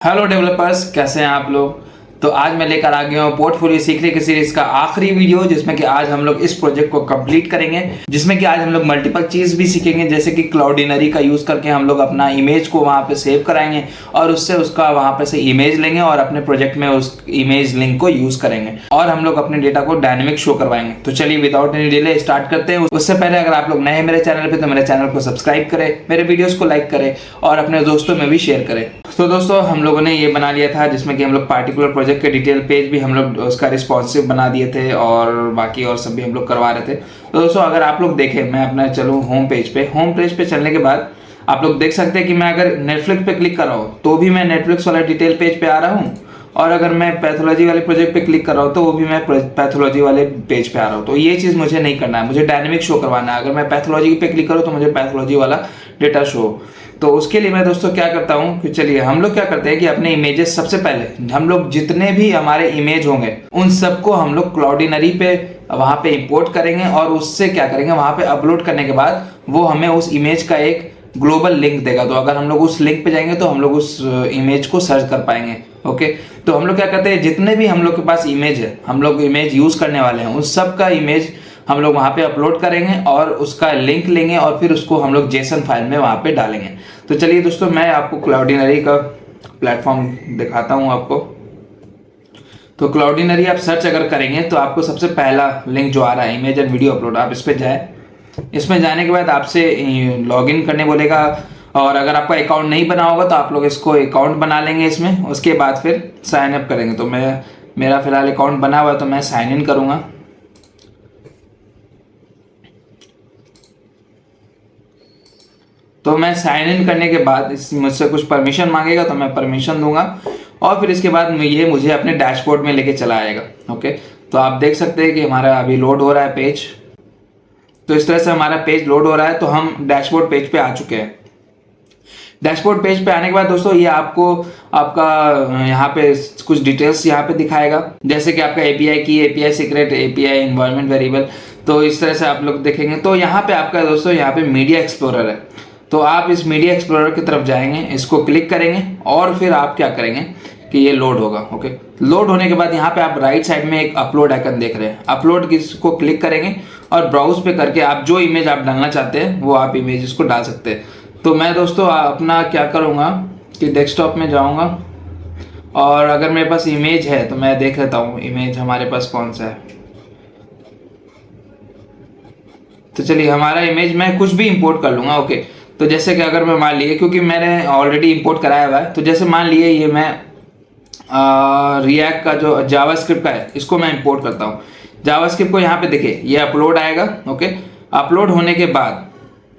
Hello developers, कैसे हैं आप लोग। तो आज मैं लेकर आ गया हूँ पोर्टफोलियो सीखने की सीरीज का आखिरी वीडियो, जिसमें कि आज हम लोग इस प्रोजेक्ट को कंप्लीट करेंगे, जिसमें कि आज हम लोग मल्टीपल चीज भी सीखेंगे, जैसे कि क्लाउडिनरी का यूज करके हम लोग अपना इमेज को वहां पे सेव कराएंगे और उससे उसका वहां पे से इमेज लेंगे और अपने प्रोजेक्ट में उस इमेज लिंक को यूज करेंगे और हम लोग अपने डेटा को डायनेमिक शो करवाएंगे। तो चलिए विदाउट एनी डिले स्टार्ट करते हैं। उससे पहले अगर आप लोग नए हैं मेरे चैनल पे तो मेरे चैनल को सब्सक्राइब करें, मेरे वीडियोस को लाइक करें और अपने दोस्तों में भी शेयर करें। तो दोस्तों हम लोगों ने ये बना लिया था, जिसमें कि हम लोग पार्टिकुलर प्रोजेक्ट के डिटेल पेज भी हम लोग उसका रिस्पॉन्सिव बना दिए थे और बाकी और सब भी हम लोग करवा रहे थे। तो दोस्तों अगर आप लोग देखें, मैं अपना चलूँ होम पेज पे चलने के बाद आप लोग देख सकते हैं कि मैं अगर नेटफ्लिक्स पे क्लिक कर रहा हूँ तो भी मैं नेटफ्लिक्स वाला डिटेल पेज पे आ रहा हूँ, और अगर मैं पैथोलॉजी वाले प्रोजेक्ट पे क्लिक कर रहा हूँ तो वो भी मैं पैथोलॉजी वाले पेज पे आ रहा हूँ। तो ये चीज़ मुझे नहीं करना है, मुझे डायनेमिक शो करवाना है। अगर मैं पैथोलॉजी पे क्लिक करूँ तो मुझे पैथोलॉजी वाला डेटा शो। तो उसके लिए मैं दोस्तों क्या करता हूँ कि चलिए हम लोग क्या करते हैं कि अपने इमेजेस सबसे पहले हम लोग जितने भी हमारे इमेज होंगे उन सबको हम लोग क्लाउडिनरी पे वहाँ पे इंपोर्ट करेंगे और उससे क्या करेंगे, वहाँ पे अपलोड करने के बाद वो हमें उस इमेज का एक ग्लोबल लिंक देगा। तो अगर हम लोग उस लिंक पे जाएंगे तो हम लोग उस इमेज को सर्च कर पाएंगे। ओके, तो हम लोग क्या करते हैं, जितने भी हम लोग के पास इमेज है, हम लोग इमेज यूज करने वाले हैं, उस सब का इमेज हम लोग वहां पे अपलोड करेंगे और उसका लिंक लेंगे और फिर उसको हम लोग जेसन फाइल में वहां पे डालेंगे। तो चलिए दोस्तों मैं आपको क्लाउडिनरी का प्लेटफॉर्म दिखाता हूं आपको। तो क्लाउडिनरी आप सर्च अगर करेंगे तो आपको सबसे पहला लिंक जो आ रहा है इमेज एंड वीडियो अपलोड, आप इस पर जाए। इसमें जाने के बाद आपसे लॉगिन करने बोलेगा, और अगर आपका अकाउंट नहीं बना होगा तो आप लोग इसको अकाउंट बना लेंगे इसमें। उसके बाद फिर साइन अप करेंगे। तो मेरा फिलहाल अकाउंट बना हुआ है तो मैं साइन इन करूंगा। तो मैं साइन इन करने के बाद मुझसे कुछ परमिशन मांगेगा तो मैं परमिशन दूंगा और फिर इसके बाद ये मुझे अपने डैशबोर्ड में लेके चला आएगा। ओके, तो आप देख सकते हैं कि हमारा अभी लोड हो रहा है पेज। तो इस तरह से हमारा पेज लोड हो रहा है। तो हम डैशबोर्ड पेज पे आ चुके हैं। डैशबोर्ड पेज पे आने के बाद दोस्तों ये आपको आपका यहाँ पे कुछ डिटेल्स यहाँ पे दिखाएगा, जैसे कि आपका एपीआई की, API secret, API environment variable. तो इस तरह से आप लोग देखेंगे। तो यहाँ पे आपका दोस्तों यहाँ पे मीडिया एक्सप्लोरर है। तो आप इस मीडिया एक्सप्लोरर की तरफ जाएंगे, इसको क्लिक करेंगे और फिर आप क्या करेंगे कि ये लोड होगा। ओके, लोड होने के बाद यहाँ पे आप राइट साइड में एक अपलोड आइकन देख रहे हैं, अपलोड को क्लिक करेंगे और ब्राउज पे करके आप जो इमेज आप डालना चाहते हैं वो आप इमेज को डाल सकते हैं। तो मैं दोस्तों अपना क्या करूँगा कि डेस्कटॉप में जाऊँगा और अगर मेरे पास इमेज है तो मैं देख लेता हूँ इमेज हमारे पास कौन सा है। तो चलिए हमारा इमेज मैं कुछ भी इंपोर्ट कर लूँगा। ओके, तो जैसे कि अगर मैं मान लिए, क्योंकि मैंने ऑलरेडी इंपोर्ट कराया हुआ है, तो जैसे मान लिए ये मैं रिएक्ट का जो जावास्क्रिप्ट का है इसको मैं इंपोर्ट करता हूँ। जावास्क्रिप्ट को यहाँ पे देखिए ये अपलोड आएगा। ओके, अपलोड होने के बाद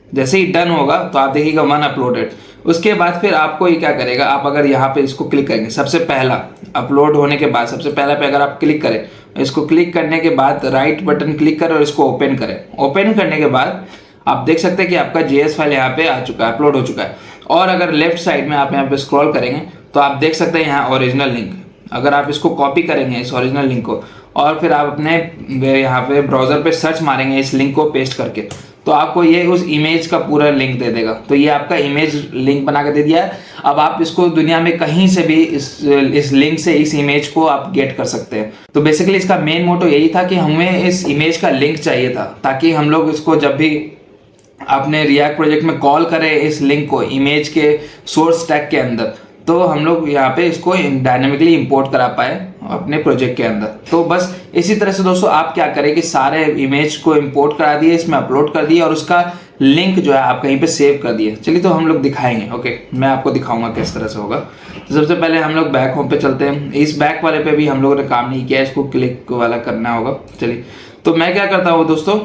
जैसे ही डन होगा तो आप देखिएगा 1 अपलोडेड। उसके बाद फिर आपको ये क्या करेगा, आप अगर यहाँ पे इसको क्लिक करेंगे, सबसे पहला अपलोड होने के बाद सबसे पहला पे अगर आप क्लिक करें, इसको क्लिक करने के बाद राइट बटन क्लिक करें और इसको ओपन करें। ओपन करने के बाद आप देख सकते हैं कि आपका जेएस फाइल यहाँ पे आ चुका है, अपलोड हो चुका है। और अगर लेफ्ट साइड में आप यहाँ पे स्क्रॉल करेंगे तो आप देख सकते हैं यहाँ ओरिजिनल लिंक। अगर आप इसको कॉपी करेंगे इस ओरिजिनल लिंक को और फिर आप अपने यहाँ पे ब्राउजर पे सर्च मारेंगे इस लिंक को पेस्ट करके, तो आपको ये उस इमेज का पूरा लिंक दे देगा। तो ये आपका इमेज लिंक बना के दे दिया है। अब आप इसको दुनिया में कहीं से भी इस लिंक से इस इमेज को आप गेट कर सकते हैं। तो बेसिकली इसका मेन मोटो यही था कि हमें इस इमेज का लिंक चाहिए था, ताकि हम लोग इसको जब भी अपने रिएक्ट प्रोजेक्ट में कॉल करें इस लिंक को इमेज के सोर्स टैग के अंदर, तो हम लोग यहाँ पे इसको डायनेमिकली इंपोर्ट करा पाए अपने प्रोजेक्ट के अंदर। तो बस इसी तरह से दोस्तों आप क्या करें कि सारे इमेज को इंपोर्ट करा दिए, इसमें अपलोड कर दिए और उसका लिंक जो है आप कहीं पे सेव कर दिए। चलिए तो हम लोग दिखाएंगे। ओके, मैं आपको दिखाऊंगा किस तरह से होगा। तो सबसे पहले हम लोग बैक होम पे चलते हैं। इस बैक वाले पे भी हम लोगों ने काम नहीं किया, इसको क्लिक वाला करना होगा। चलिए तो मैं क्या करता हूँ दोस्तों,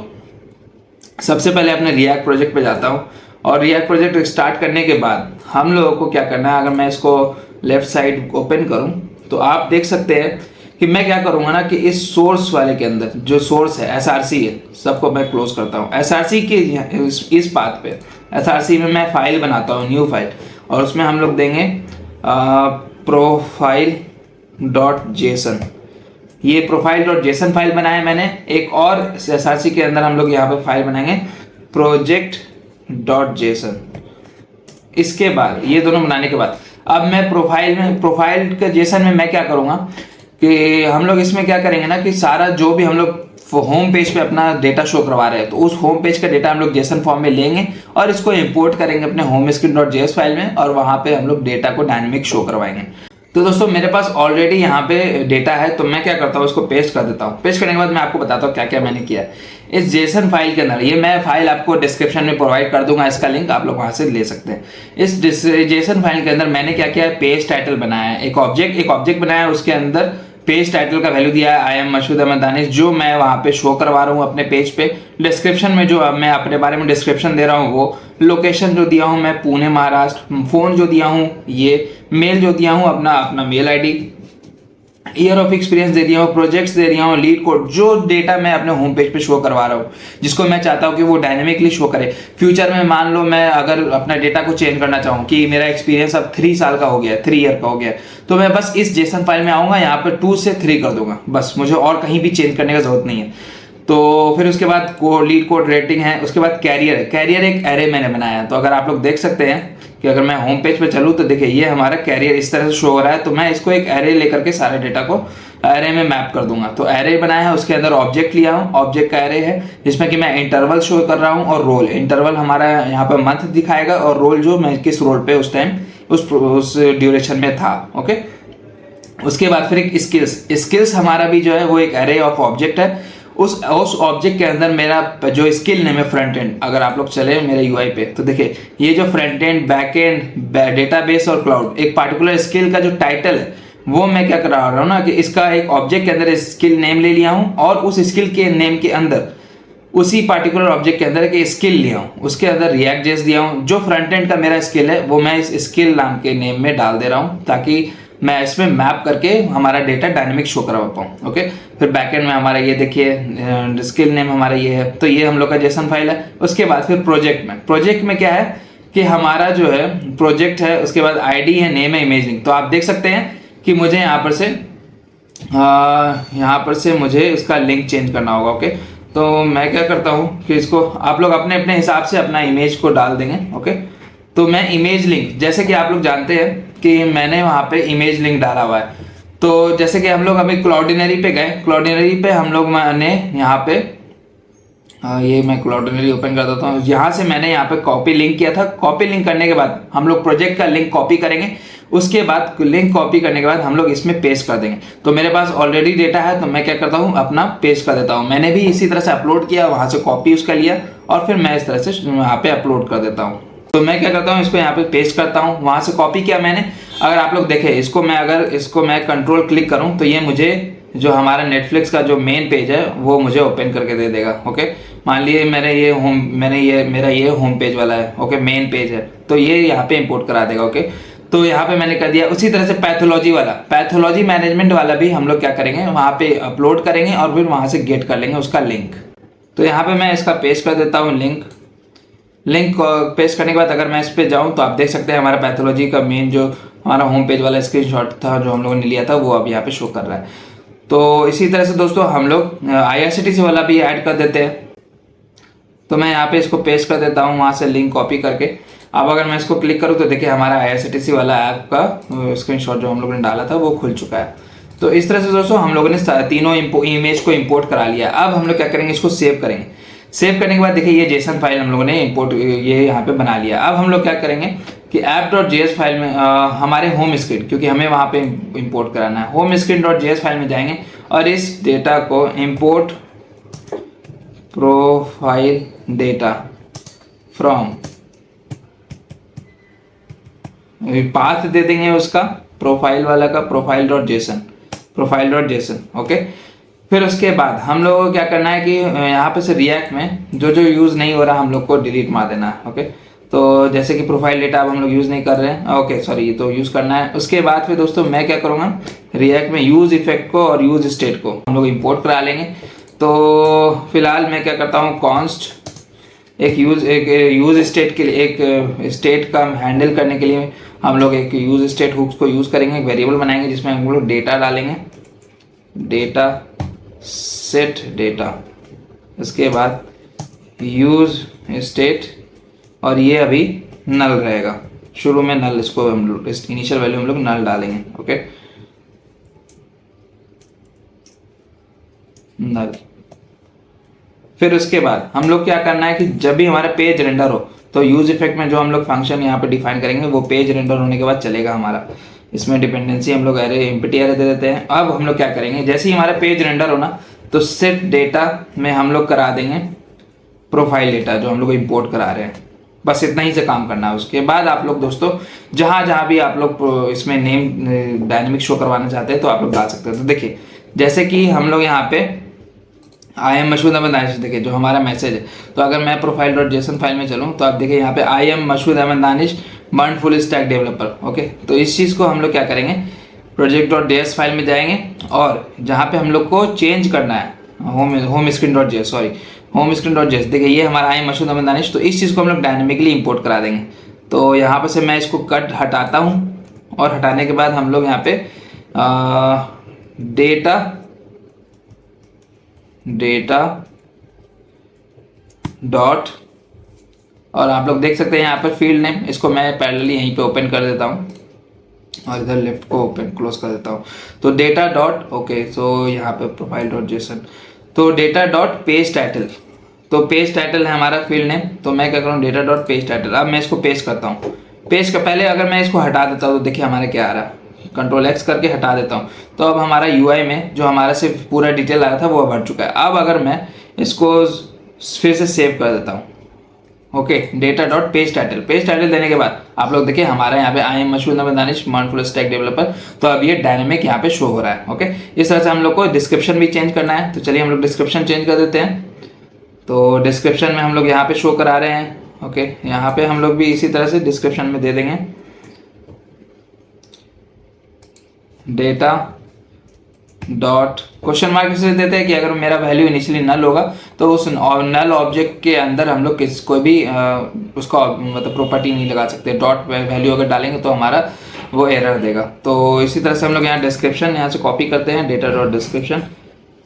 सबसे पहले अपने रिएक्ट प्रोजेक्ट पे जाता हूँ और रिएक्ट प्रोजेक्ट स्टार्ट करने के बाद हम लोगों को क्या करना है, अगर मैं इसको लेफ्ट साइड ओपन करूं तो आप देख सकते हैं कि मैं क्या करूंगा ना कि इस सोर्स वाले के अंदर जो सोर्स है एसआरसी है, सबको मैं क्लोज करता हूं। एसआरसी के इस बात पे एसआरसी में मैं फाइल बनाता हूं, न्यू फाइल, और उसमें हम लोग देंगे प्रोफाइल डॉट जेसन। ये प्रोफाइल डॉट जेसन फाइल बनाया मैंने। एक और एसआरसी के अंदर हम लोग यहाँ पे फाइल बनाएंगे प्रोजेक्ट डॉट जेसन। इसके बाद ये दोनों बनाने के बाद अब मैं प्रोफाइल के जेसन में मैं क्या करूँगा कि हम लोग इसमें क्या करेंगे ना कि सारा जो भी हम लोग होम पेज पे अपना डेटा शो करवा रहे हैं तो उस होम पेज का डेटा हम लोग जेसन फॉर्म में लेंगे और इसको इंपोर्ट करेंगे अपने homescreen.js फाइल में और वहां पे हम लोग डेटा को डायनेमिक शो करवाएंगे। तो दोस्तों मेरे पास ऑलरेडी यहाँ पे डेटा है, तो मैं क्या करता हूँ इसको पेस्ट कर देता हूँ। पेस्ट करने के बाद मैं आपको बताता हूँ क्या क्या मैंने किया है इस जेसन फाइल के अंदर। ये मैं फाइल आपको डिस्क्रिप्शन में प्रोवाइड कर दूंगा, इसका लिंक आप लोग वहां से ले सकते हैं। इस जेसन फाइल के अंदर मैंने क्या किया है, पेज टाइटल बनाया है, एक ऑब्जेक्ट बनाया है, उसके अंदर पेज टाइटल का वैल्यू दिया है आई एम मशहूद अहमद दानिश, जो मैं वहां पे शो करवा रहा हूँ अपने पेज पे। डिस्क्रिप्शन में जो मैं अपने बारे में डिस्क्रिप्शन दे रहा हूँ वो, लोकेशन जो दिया हूँ मैं पुणे महाराष्ट्र, फोन जो दिया हूँ ये, मेल जो दिया हूँ अपना mail ID, year of experience दे दिया हूँ, प्रोजेक्ट्स दे दिया हूँ, लीड कोड, जो डेटा मैं अपने होम पेज पे शो करवा रहा हूँ जिसको मैं चाहता हूँ कि वो डायनेमिकली शो करे। फ्यूचर में मान लो मैं अगर अपना डेटा को चेंज करना चाहूँ कि मेरा एक्सपीरियंस अब 3 साल का हो गया, 3 ईयर का हो गया, तो मैं बस इस जेसन फाइल में आऊँगा, यहाँ पर 2 से 3 कर दूंगा, बस मुझे और कहीं भी चेंज करने का जरूरत नहीं है। तो फिर उसके बाद लीड कोड रेटिंग है, उसके बाद कैरियर है। कैरियर एक एरे मैंने बनाया है, तो अगर आप लोग देख सकते हैं कि अगर मैं होम पेज पे चलूँ तो देखिए ये हमारा कैरियर इस तरह से शो हो रहा है। तो मैं इसको एक एरे लेकर के सारे डेटा को एरे में मैप कर दूंगा। तो एरे बनाया है, उसके अंदर ऑब्जेक्ट लिया हूँ, ऑब्जेक्ट का एरे है जिसमें कि मैं इंटरवल शो कर रहा हूँ और रोल। इंटरवल हमारा यहाँ पर मंथ दिखाएगा और रोल जो मैं किस रोल पे उस टाइम उस ड्यूरेशन में था। ओके, उसके बाद फिर एक स्किल्स हमारा भी जो है वो एक एरे ऑफ ऑब्जेक्ट है। उस ऑब्जेक्ट के अंदर मेरा जो स्किल नेम है फ्रंट एंड, अगर आप लोग चले मेरे यूआई पे तो देखिए ये जो front end, back and, database और क्लाउड, एक पार्टिकुलर स्किल का जो टाइटल है वो मैं क्या कर रहा हूँ ना कि इसका एक ऑब्जेक्ट के अंदर स्किल नेम ले लिया हूँ और उस स्किल के नेम के अंदर उसी पार्टिकुलर ऑब्जेक्ट के अंदर एक स्किल लिया हूँ, उसके अंदर रिएक्ट जेस दिया हूँ। जो फ्रंट एंड का मेरा स्किल है वो मैं इस स्किल नाम के नेम में डाल दे रहा हूँ ताकि मैं इसमें मैप करके हमारा डेटा डायनेमिक शो करवा पाऊँ। ओके, फिर बैकएंड में हमारा ये देखिए स्किल नेम हमारा ये है, तो ये हम लोग का जेसन फाइल है। उसके बाद फिर प्रोजेक्ट में क्या है कि हमारा जो है प्रोजेक्ट है, उसके बाद आईडी है, नेम है, इमेज लिंक। तो आप देख सकते हैं कि मुझे यहाँ पर से मुझे इसका लिंक चेंज करना होगा। ओके, तो मैं क्या करता हूँ कि इसको आप लोग अपने अपने हिसाब से अपना इमेज को डाल देंगे। ओके, तो मैं इमेज लिंक, जैसे कि आप लोग जानते हैं कि मैंने वहाँ पे इमेज लिंक डाला हुआ है। तो जैसे कि हम लोग अभी क्लाउडिनरी पे गए, क्लाउडिनरी पे हम लोग मैंने यहाँ पे ये मैं क्लाउडिनरी ओपन कर देता हूँ। यहाँ से मैंने यहाँ पे कॉपी लिंक किया था। कॉपी लिंक करने के बाद हम लोग प्रोजेक्ट का लिंक कॉपी करेंगे, उसके बाद लिंक कॉपी करने के बाद हम लोग इसमें पेस्ट कर देंगे। तो मेरे पास ऑलरेडी डेटा है तो मैं क्या करता हूँ अपना पेस्ट कर देता हूँ। मैंने भी इसी तरह से अपलोड किया, वहाँ से कॉपी उसका लिया और फिर मैं इस तरह से यहाँ पे अपलोड कर देता हूँ। तो मैं क्या करता हूँ इसको यहाँ पे पेस्ट करता हूँ, वहाँ से कॉपी किया मैंने। अगर आप लोग देखें इसको मैं कंट्रोल क्लिक करूँ तो ये मुझे जो हमारा नेटफ्लिक्स का जो मेन पेज है वो मुझे ओपन करके दे देगा। ओके, मान लिए मेरा ये होम पेज वाला है। ओके, मेन पेज है तो ये यहाँ पे इंपोर्ट करा देगा। ओके, तो यहाँ पे मैंने कर दिया। उसी तरह से पैथोलॉजी मैनेजमेंट वाला भी हम लोग क्या करेंगे वहाँ पे अपलोड करेंगे और फिर वहाँ से गेट कर लेंगे उसका लिंक। तो यहाँ पे मैं इसका पेस्ट कर देता हूँ लिंक पेस्ट करने के बाद अगर मैं इस पर जाऊँ तो आप देख सकते हैं हमारा पैथोलॉजी का मेन जो हमारा होम पेज वाला स्क्रीनशॉट था जो हम लोगों ने लिया था वो अब यहाँ पे शो कर रहा है। तो इसी तरह से दोस्तों हम लोग IRCTC वाला भी ऐड कर देते हैं। तो मैं यहाँ पे इसको पेस्ट कर देता हूँ वहाँ से लिंक कॉपी करके। अब अगर मैं इसको क्लिक करूँ तो देखिए हमारा IRCTC वाला ऐप का स्क्रीनशॉट जो हम लोगों ने डाला था वो खुल चुका है। तो इस तरह से दोस्तों हम लोगों ने तीनों इमेज को इंपोर्ट करा लिया। अब हम लोग क्या करेंगे इसको सेव करेंगे। सेव करने के बाद देखिए ये जेसन फाइल हम लोगों ने इंपोर्ट ये यहाँ पे बना लिया। अब हम लोग क्या करेंगे कि app.js फाइल में हमारे होम स्क्रीन, क्योंकि हमें वहाँ पे इंपोर्ट कराना है, homescreen.js फाइल में जाएंगे और इस डेटा को import profile data from path दे देंगे उसका प्रोफाइल वाला का प्रोफाइल.json। ओके, फिर उसके बाद हम लोगों को क्या करना है कि यहाँ पे से रिएक्ट में जो यूज़ नहीं हो रहा हम लोग को डिलीट मार देना है। ओके, तो जैसे कि प्रोफाइल डेटा अब हम लोग यूज़ नहीं कर रहे हैं। ओके सॉरी, ये तो यूज़ करना है। उसके बाद फिर दोस्तों मैं क्या करूँगा रिएक्ट में यूज़ इफेक्ट को और यूज़ स्टेट को हम लोग इंपोर्ट करा लेंगे। तो फिलहाल मैं क्या करता हूँ कॉन्स्ट एक यूज़ स्टेट के लिए एक स्टेट का हैंडल करने के लिए हम लोग एक यूज़ स्टेट हुक्स को यूज़ करेंगे, एक वेरिएबल बनाएंगे जिसमें हम लोग डेटा डालेंगे, डेटा सेट डेटा, उसके बाद यूज स्टेट और ये अभी नल रहेगा। शुरू में नल, इसको हम लोग इस इनिशियल वैल्यू हम लोग नल डालेंगे। ओके, नल। फिर उसके बाद हम लोग क्या करना है कि जब भी हमारा पेज रेंडर हो तो यूज इफेक्ट में जो हम लोग फंक्शन यहाँ पे डिफाइन करेंगे वो पेज रेंडर होने के बाद चलेगा हमारा। इसमें डिपेंडेंसी हम लोग एरे एम्प्टी एरे दे देते हैं। अब हम लोग क्या करेंगे, जैसे ही हमारा पेज रेंडर हो ना तो सेट डेटा में हम लोग करा देंगे प्रोफाइल डेटा जो हम लोग इंपोर्ट करा रहे हैं। बस इतना ही से काम करना है। उसके बाद आप लोग दोस्तों जहाँ जहाँ भी आप लोग इसमें नेम डायनेमिक शो करवाना चाहते हैं तो आप लोग डाल सकते हैं। तो देखिए जैसे कि हम लोग यहाँ पे आई एम मशहूद अहमद दानिश, देखिए जो हमारा मैसेज है, तो अगर मैं प्रोफाइल डॉट जेसन फाइल में चलूँ तो आप देखिए यहाँ पे I am Mashhood Ahmad Danish born full stack developer. Okay, तो इस चीज़ को हम लोग क्या करेंगे, प्रोजेक्ट डॉट जेएस फाइल में जाएंगे और जहाँ पे हम लोग को चेंज करना है home screen dot JS, sorry home screen dot JS, देखिए ये हमारा आई एम मशहूद अहमद दानिश, तो इस चीज़ को हम लोग डायनेमिकली इंपोर्ट करा देंगे। तो यहाँ पर से मैं इसको कट हटाता हूँ और हटाने के बाद हम लोग यहाँ पे डेटा डॉट, और आप लोग देख सकते हैं यहाँ पर फील्ड नेम, इसको मैं पैरेलली यहीं पे ओपन कर देता हूँ और इधर लेफ्ट को ओपन क्लोज कर देता हूँ। तो डेटा डॉट, ओके, तो यहाँ पे प्रोफाइल डॉट जेसन, तो डेटा डॉट पेज टाइटल, तो पेज टाइटल है हमारा फील्ड नेम। तो मैं क्या करूँ, डेटा डॉट पेज टाइटल। अब मैं इसको पेस्ट करता हूँ। पेज का पहले अगर मैं इसको हटा देता हूँ तो देखिए हमारा क्या आ रहा है, कंट्रोल एक्स करके हटा देता हूँ तो अब हमारा यूआई में जो हमारा सिर्फ पूरा डिटेल आया था वो भर चुका है। अब अगर मैं इसको फिर से सेव कर देता हूँ, okay, data dot page title देने के बाद आप लोग देखिए हमारा यहाँ पे I am Mashhood Ahmad Danish born full stack developer, तो अब ये डायनेमिक यहाँ पे शो हो रहा है। ओके, इस तरह से हम लोग को डिस्क्रिप्शन भी चेंज करना है। तो चलिए हम लोग डिस्क्रिप्शन चेंज कर देते हैं। तो डिस्क्रिप्शन में हम लोग यहाँ पे शो करा रहे हैं। ओके, यहाँ पे हम लोग भी इसी तरह से डिस्क्रिप्शन में दे देंगे डेटा डॉट क्वेश्चन मार्क इसलिए देते हैं कि अगर मेरा वैल्यू इनिशियली नल होगा तो उस नल ऑब्जेक्ट के अंदर हम लोग कोई भी उसका मतलब प्रॉपर्टी नहीं लगा सकते। डॉट वैल्यू अगर डालेंगे तो हमारा वो एरर देगा। तो इसी तरह से हम लोग यहाँ डिस्क्रिप्शन यहाँ से कॉपी करते हैं, डेटा डॉट डिस्क्रिप्शन।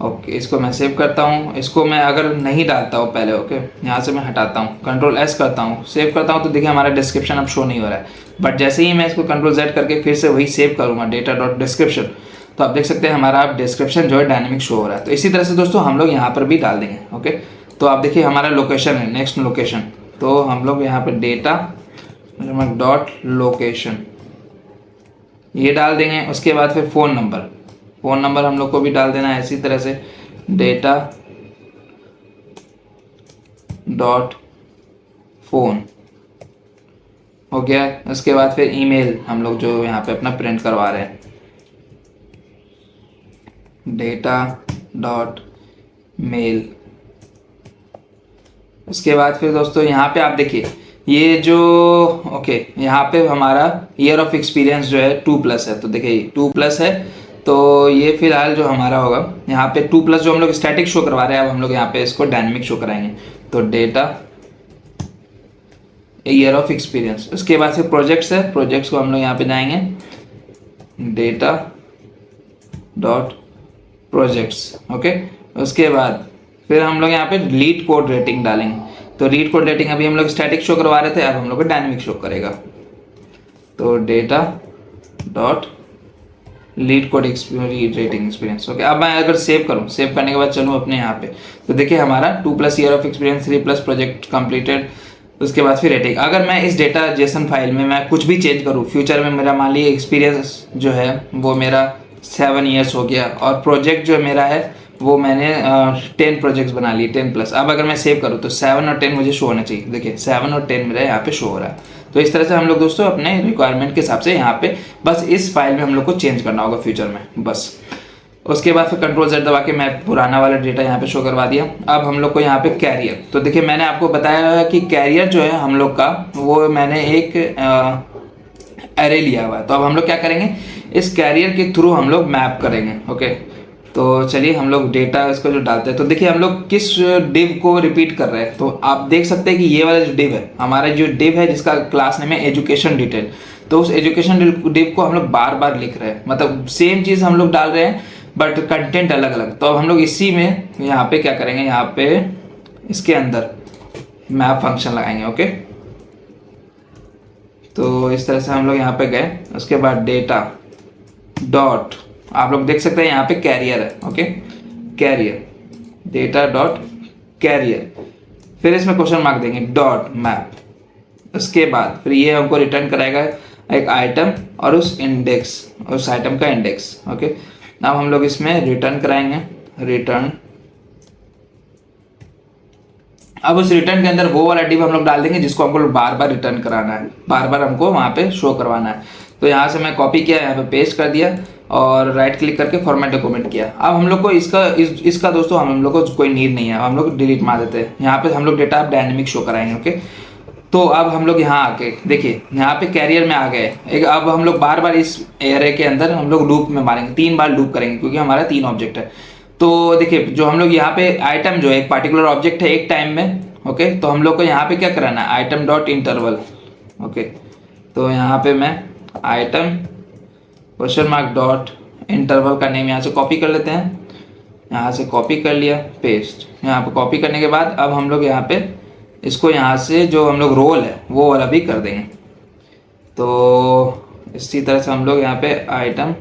ओके, इसको मैं सेव करता हूँ। इसको मैं अगर नहीं डालता हूँ पहले, ओके, यहाँ से मैं हटाता हूँ, कंट्रोल एस करता हूँ, सेव करता हूँ, तो देखिए हमारा डिस्क्रिप्शन अब शो नहीं हो रहा है। बट जैसे ही मैं इसको कंट्रोल जेड करके फिर से वही सेव करूँगा डेटा डॉट डिस्क्रिप्शन, तो आप देख सकते हैं हमारा अब डिस्क्रिप्शन जो है डायनेमिक शो हो रहा है। तो इसी तरह से दोस्तों हम लोग यहाँ पर भी डाल देंगे। ओके, तो आप देखिए हमारा लोकेशन है, नेक्स्ट लोकेशन, तो हम लोग यहाँ पर डेटा डॉट लोकेशन ये डाल देंगे। उसके बाद फिर फ़ोन नंबर हम लोग को भी डाल देना है इसी तरह से, डेटा डॉट फोन हो गया। उसके बाद फिर ईमेल हम लोग जो यहाँ पे अपना प्रिंट करवा रहे हैं, डेटा डॉट मेल। उसके बाद फिर दोस्तों यहाँ पे आप देखिए ये जो ओके, यहाँ पे हमारा ईयर ऑफ एक्सपीरियंस जो है 2+ है। तो देखिए 2+ है, तो ये फिलहाल जो हमारा होगा यहाँ पे 2+ जो हम लोग स्टैटिक शो करवा रहे हैं, अब हम लोग यहाँ पे इसको डायनेमिक शो कराएंगे। तो डेटा ईयर ऑफ एक्सपीरियंस। उसके बाद से प्रोजेक्ट्स है, प्रोजेक्ट्स को हम लोग यहाँ पे जाएंगे, डेटा डॉट प्रोजेक्ट्स। ओके, उसके बाद फिर हम लोग यहाँ पे लीड कोड रेटिंग डालेंगे। तो लीड कोड रेटिंग अभी हम लोग स्टैटिक शो करवा रहे थे, अब हम लोग को डायनेमिक शो करेगा। तो data dot leet code rating experience. Okay, अब मैं अगर सेव करूँ, सेव करने के बाद चलूँ अपने यहाँ पे, तो देखिए हमारा 2+ year of experience, 3+ project completed. उसके बाद फिर रेटिंग। अगर मैं इस डेटा जेसन फाइल में मैं कुछ भी चेंज करूँ, फ्यूचर में मेरा मान लीजिए एक्सपीरियंस जो है वो मेरा 7 ईयर्स हो गया और प्रोजेक्ट जो मेरा है वो मैंने 10 प्रोजेक्ट्स बना लिए, 10+। अब अगर मैं सेव करूँ तो 7 और 10 मुझे शो होना चाहिए। देखिए 7 और 10 मेरा यहाँ पे शो हो रहा है। तो इस तरह से हम लोग दोस्तों अपने रिक्वायरमेंट के हिसाब से यहाँ पे बस इस फाइल में हम लोग को चेंज करना होगा फ्यूचर में बस। उसके बाद फिर कंट्रोल जेड दबा के मैं पुराना वाला डेटा यहाँ पे शो करवा दिया। अब हम लोग को यहाँ पे कैरियर, तो देखिए मैंने आपको बताया कि कैरियर जो है हम लोग का वो मैंने एक एरे लिया हुआ है। तो अब हम लोग क्या करेंगे, इस कैरियर के थ्रू हम लोग मैप करेंगे। ओके, तो चलिए हम लोग डेटा इसको जो डालते हैं, तो देखिए हम लोग किस डिव को रिपीट कर रहे हैं। तो आप देख सकते हैं कि ये वाला जो डिव है, हमारा जो डिव है जिसका क्लास नेम है एजुकेशन डिटेल, तो उस एजुकेशन डिव को हम लोग बार बार लिख रहे हैं, मतलब सेम चीज़ हम लोग डाल रहे हैं बट कंटेंट अलग अलग। तो अब हम लोग इसी में यहाँ पे क्या करेंगे, यहाँ पे इसके अंदर मैप फंक्शन लगाएंगे। ओके, तो इस तरह से हम लोग यहाँ पे गए। उसके बाद डेटा डॉट, आप लोग देख सकते हैं यहाँ पे कैरियर है, okay, career, data dot career, फिर इसमें क्वेश्चन मार्क देंगे, डॉट मैप। उसके बाद फिर ये हमको रिटर्न कराएगा एक आइटम और उस इंडेक्स, उस आइटम का इंडेक्स, ओके। अब हम लोग इसमें रिटर्न कराएंगे, रिटर्न। अब उस रिटर्न के अंदर वो वाला डिव हम लोग डाल देंगे जिसको हमको बार बार रिटर्न कराना है, बार बार हमको वहाँ पे शो करवाना है। तो यहाँ से मैं कॉपी किया, यहाँ पे पेस्ट कर दिया और राइट क्लिक करके फॉर्मेट डॉक्यूमेंट किया। अब हम लोग को इसका दोस्तों हम लोग को कोई नीड नहीं है, हम लोग डिलीट मार देते हैं। यहाँ पे हम लोग डेटा डायनेमिक शो कराएंगे, ओके। तो अब हम लोग यहाँ आके देखिए, यहाँ पे कैरियर में आ गए एक। अब हम लोग बार बार इस एरे के अंदर हम लोग लूप में मारेंगे, 3 बार लूप करेंगे क्योंकि हमारा 3 ऑब्जेक्ट है। तो देखिए जो हम लोग यहाँ पे आइटम जो है एक पार्टिकुलर ऑब्जेक्ट है एक टाइम में, ओके। तो हम लोग को यहाँ पे क्या कराना है, आइटम डॉट इंटरवल, ओके। तो यहाँ पे मैं item question mark dot interval का नेम यहाँ से कॉपी कर लेते हैं, यहाँ से कॉपी कर लिया, पेस्ट। यहाँ पे कॉपी करने के बाद अब हम लोग यहाँ पे इसको यहाँ से जो हम लोग रोल है वो वाला भी कर देंगे। तो इसी तरह से हम लोग यहाँ पे आइटम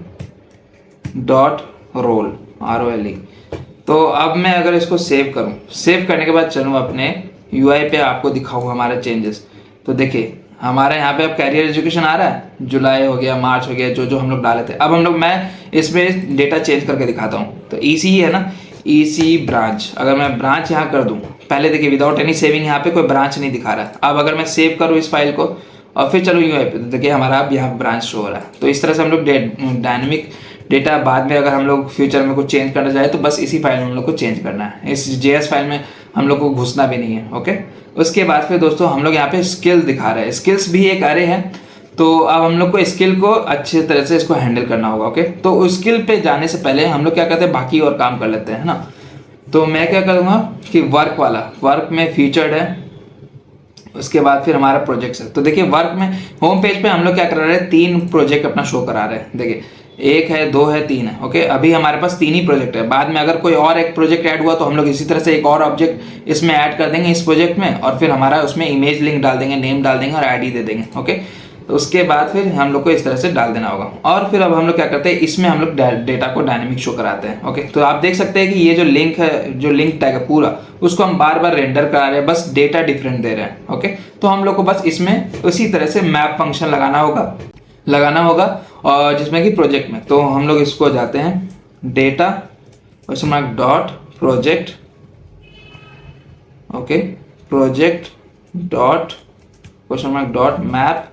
डॉट रोल, ROLE। तो अब मैं अगर इसको सेव करूं, सेव करने के बाद चलूं अपने UI पे, आपको दिखाऊं हमारे चेंजेस। तो देखिए हमारे यहाँ पे अब कैरियर एजुकेशन आ रहा है, जुलाई हो गया, मार्च हो गया, जो जो हम लोग डाले थे। अब हम लोग, मैं इसमें डेटा चेंज करके दिखाता हूँ। तो EC है ना, EC ब्रांच, अगर मैं ब्रांच यहाँ कर दूँ, पहले देखिए विदाउट एनी सेविंग यहाँ पे कोई ब्रांच नहीं दिखा रहा है। अब अगर मैं सेव करूँ इस फाइल को और फिर चलो UI पे, तो देखिए हमारा अब यहाँ ब्रांच शो हो रहा है। तो इस तरह से हम लोग डायनेमिक डेटा बाद में अगर हम लोग फ्यूचर में कुछ चेंज करना चाहे तो बस इसी फाइल में हम लोग को चेंज करना है, इस JS फाइल में हम लोग को घुसना भी नहीं है, ओके। उसके बाद फिर दोस्तों हम लोग यहाँ पे स्किल दिखा रहे हैं, स्किल्स भी एक अरे है। तो अब हम लोग को स्किल को अच्छे तरह से इसको हैंडल करना होगा, ओके। तो स्किल पे जाने से पहले हम लोग क्या करते हैं, बाकी और काम कर लेते हैं, है ना। तो मैं क्या करूँगा कि वर्क वाला, वर्क में फीचर्ड है, उसके बाद फिर हमारा प्रोजेक्ट्स है। तो देखिए वर्क में होम पेज पे हम लोग क्या कर रहे हैं, 3 प्रोजेक्ट अपना शो करा रहे हैं। देखिए 1 है, 2 है, 3 है, ओके। अभी हमारे पास 3 ही प्रोजेक्ट है। बाद में अगर कोई और एक प्रोजेक्ट ऐड हुआ तो हम लोग इसी तरह से एक और ऑब्जेक्ट इसमें ऐड कर देंगे इस प्रोजेक्ट में, और फिर हमारा उसमें इमेज लिंक डाल देंगे, नेम डाल देंगे और ID दे देंगे, ओके। तो उसके बाद फिर हम लोग को इस तरह से डाल देना होगा। और फिर अब हम लोग क्या करते हैं, इसमें हम लोग डेटा को डायनेमिक शो कराते हैं, ओके। तो आप देख सकते हैं कि ये जो लिंक है, जो लिंक टैग है पूरा, उसको हम बार बार रेंडर करा रहे हैं, बस डेटा डिफरेंट दे रहे हैं, ओके। तो हम लोग को बस इसमें उसी तरह से मैप फंक्शन लगाना होगा और जिसमें कि प्रोजेक्ट में। तो हम लोग इसको जाते हैं, data question mark dot project, okay, project dot question mark dot map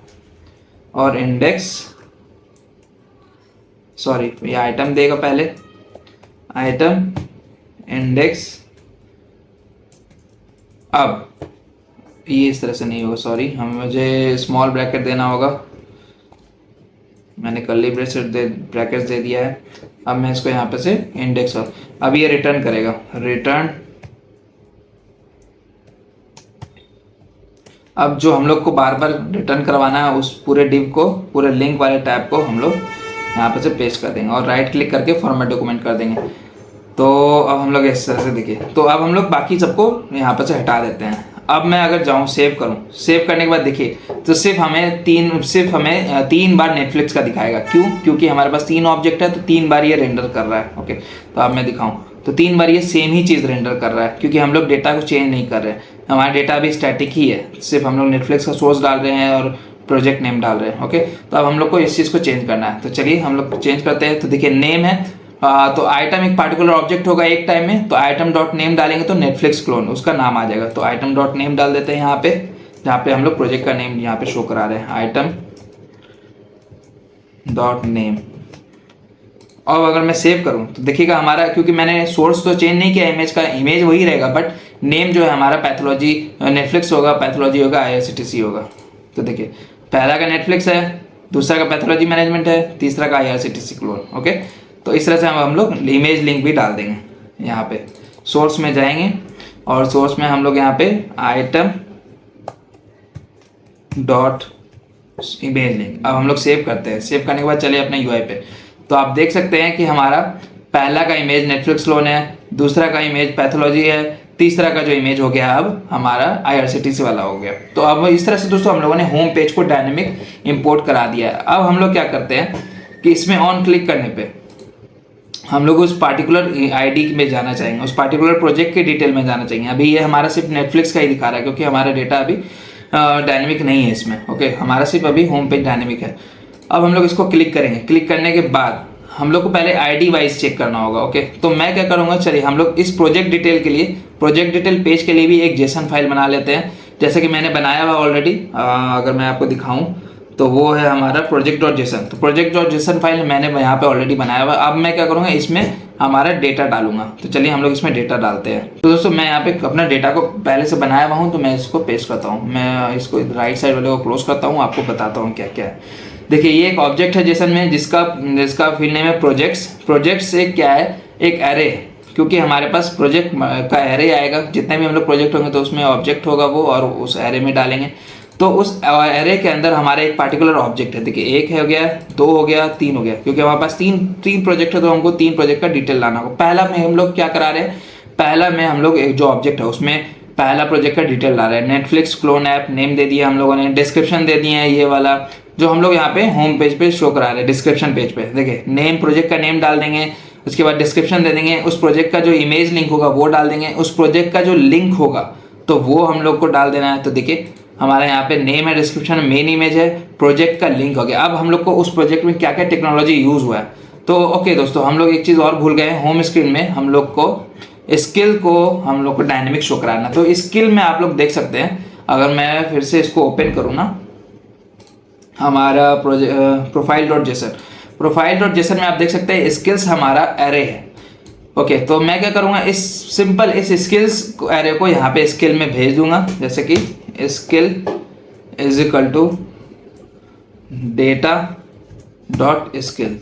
और इंडेक्स, सॉरी ये आइटम देगा पहले, आइटम इंडेक्स। अब ये इस तरह से नहीं होगा, सॉरी, मुझे स्मॉल ब्रैकेट देना होगा, मैंने कर्ली ब्रैकेट्स दे दिया है। अब मैं इसको यहाँ पे से इंडेक्स, और अब ये रिटर्न करेगा, रिटर्न। अब जो हम लोग को बार बार रिटर्न करवाना है उस पूरे डिव को, पूरे लिंक वाले टैब को हम लोग यहाँ पे से पेस्ट कर देंगे और राइट क्लिक करके फॉर्मेट डॉक्यूमेंट कर देंगे। तो अब हम लोग इस तरह से देखिए, तो अब हम लोग बाकी सबको यहाँ पे से हटा देते हैं। अब मैं अगर जाऊँ सेव करूँ, सेव करने के बाद देखिए तो सिर्फ हमें 3 बार नेटफ्लिक्स का दिखाएगा। क्यों? क्योंकि हमारे पास 3 ऑब्जेक्ट है तो 3 बार ये रेंडर कर रहा है, ओके। तो अब मैं दिखाऊँ तो 3 बार ये सेम ही चीज़ रेंडर कर रहा है, क्योंकि हम लोग डेटा को चेंज नहीं कर रहे हैं, हमारा डेटा अभी स्टैटिक ही है, सिर्फ हम लोग नेटफ्लिक्स का सोर्स डाल रहे हैं और प्रोजेक्ट नेम डाल रहे हैं, ओके। तो अब हम लोग को इस चीज़ को चेंज करना है। तो चलिए हम लोग चेंज करते हैं। तो देखिए नेम है, तो आइटम एक पार्टिकुलर ऑब्जेक्ट होगा एक टाइम में, तो आइटम डॉट नेम डालेंगे तो नेटफ्लिक्स क्लोन उसका नाम आ जाएगा। तो आइटम डॉट नेम डाल देते हैं यहाँ पे, जहाँ पे हम लोग प्रोजेक्ट का नेम यहाँ पे शो करा रहे हैं, आइटम डॉट नेम। और अगर मैं सेव करूँ तो देखिएगा हमारा, क्योंकि मैंने सोर्स तो चेंज नहीं किया इमेज का, इमेज वही रहेगा, बट नेम जो है हमारा पैथोलॉजी नेटफ्लिक्स होगा, पैथोलॉजी होगा, IRCTC होगा। तो देखिए पहला का नेटफ्लिक्स है, दूसरा का पैथोलॉजी मैनेजमेंट है, तीसरा का IRCTC क्लोन, ओके। तो इस तरह से हम लोग इमेज लिंक भी डाल देंगे। यहाँ पे सोर्स में जाएंगे और सोर्स में हम लोग यहाँ पे आइटम डॉट इमेज लिंक। अब हम लोग सेव करते हैं। सेव करने के बाद चलिए अपने UI पे। तो आप देख सकते हैं कि हमारा पहला का इमेज नेटफ्लिक्स क्लोन है, दूसरा का इमेज पैथोलॉजी है, तीसरा का जो इमेज हो गया अब हमारा IRCTC वाला हो गया। तो अब इस तरह से दोस्तों हम लोगों ने होम पेज को डायनेमिक इंपोर्ट करा दिया है। अब हम लोग क्या करते हैं कि इसमें ऑन क्लिक करने पे हम लोग उस पार्टिकुलर आईडी में जाना चाहेंगे, उस पार्टिकुलर प्रोजेक्ट के डिटेल में जाना चाहिए। अभी ये हमारा सिर्फ नेटफ्लिक्स का ही दिखा रहा है क्योंकि हमारा डेटा अभी डायनेमिक नहीं है इसमें। ओके, हमारा सिर्फ अभी होम पेज डायनेमिक है। अब हम लोग इसको क्लिक करेंगे। क्लिक करने के बाद हम लोग को पहले आईडी वाइज चेक करना होगा। ओके, तो मैं क्या करूँगा, चलिए हम लोग इस प्रोजेक्ट डिटेल के लिए, प्रोजेक्ट डिटेल पेज के लिए भी एक जेसन फाइल बना लेते हैं, जैसे कि मैंने बनाया हुआ ऑलरेडी। अगर मैं आपको दिखाऊँ तो वो है हमारा project.json। तो project.json फाइल मैंने यहाँ पे ऑलरेडी बनाया हुआ। अब मैं क्या करूँगा, इसमें हमारा डेटा डालूंगा। तो चलिए हम लोग इसमें डेटा डालते हैं। तो दोस्तों मैं यहाँ पे अपना डेटा को पहले से बनाया हुआ हूँ, तो मैं इसको पेस्ट करता हूँ। मैं इसको राइट साइड वाले को क्लोज करता हूँ, आपको बताता हूँ क्या क्या है। देखिए ये एक ऑब्जेक्ट है जेसन में जिसका फील्ड नेम है प्रोजेक्ट्स। प्रोजेक्ट्स एक क्या है, एक एरे है, क्योंकि हमारे पास प्रोजेक्ट का एरे आएगा। जितने भी हम लोग प्रोजेक्ट होंगे तो उसमें ऑब्जेक्ट होगा वो, और उस एरे में डालेंगे। तो उस एरे के अंदर हमारा एक पार्टिकुलर ऑब्जेक्ट है। देखिए एक हो गया, दो हो गया, तीन हो गया, क्योंकि हमारे पास तीन प्रोजेक्ट है तो हमको तीन प्रोजेक्ट का डिटेल लाना होगा। पहला में हम लोग क्या करा रहे हैं, पहला में हम लोग एक जो ऑब्जेक्ट है उसमें पहला प्रोजेक्ट का डिटेल ला रहे हैं। नेटफ्लिक्स क्लोन ऐप नेम दे दिया हम लोगों ने, डिस्क्रिप्शन दे दिए हैं ये वाला जो हम लोग यहाँ पे होम पेज पे शो करा रहे हैं। डिस्क्रिप्शन पेज पे देखिए नेम, प्रोजेक्ट का नेम डाल देंगे, उसके बाद डिस्क्रिप्शन दे देंगे, उस प्रोजेक्ट का जो इमेज लिंक होगा वो डाल देंगे, उस प्रोजेक्ट का जो लिंक होगा तो वो हम लोग को डाल देना है। तो देखिए हमारा यहाँ पे नेम है, डिस्क्रिप्शन, मेन इमेज है, प्रोजेक्ट का लिंक हो गया। अब हम लोग को उस प्रोजेक्ट में क्या क्या टेक्नोलॉजी यूज हुआ है। तो ओके दोस्तों, हम लोग एक चीज़ और भूल गए, होम स्क्रीन में हम लोग को स्किल को हम लोग को डायनेमिक शो कराना। तो स्किल में आप लोग देख सकते हैं, अगर मैं फिर से इसको ओपन करूँ ना, हमारा प्रोफाइल.जेसन में आप देख सकते हैं स्किल्स हमारा एरे है। ओके, तो मैं क्या करूँगा, इस स्किल्स एरे को यहाँ पे स्किल में भेज दूंगा, जैसे कि skill is equal to data dot skills,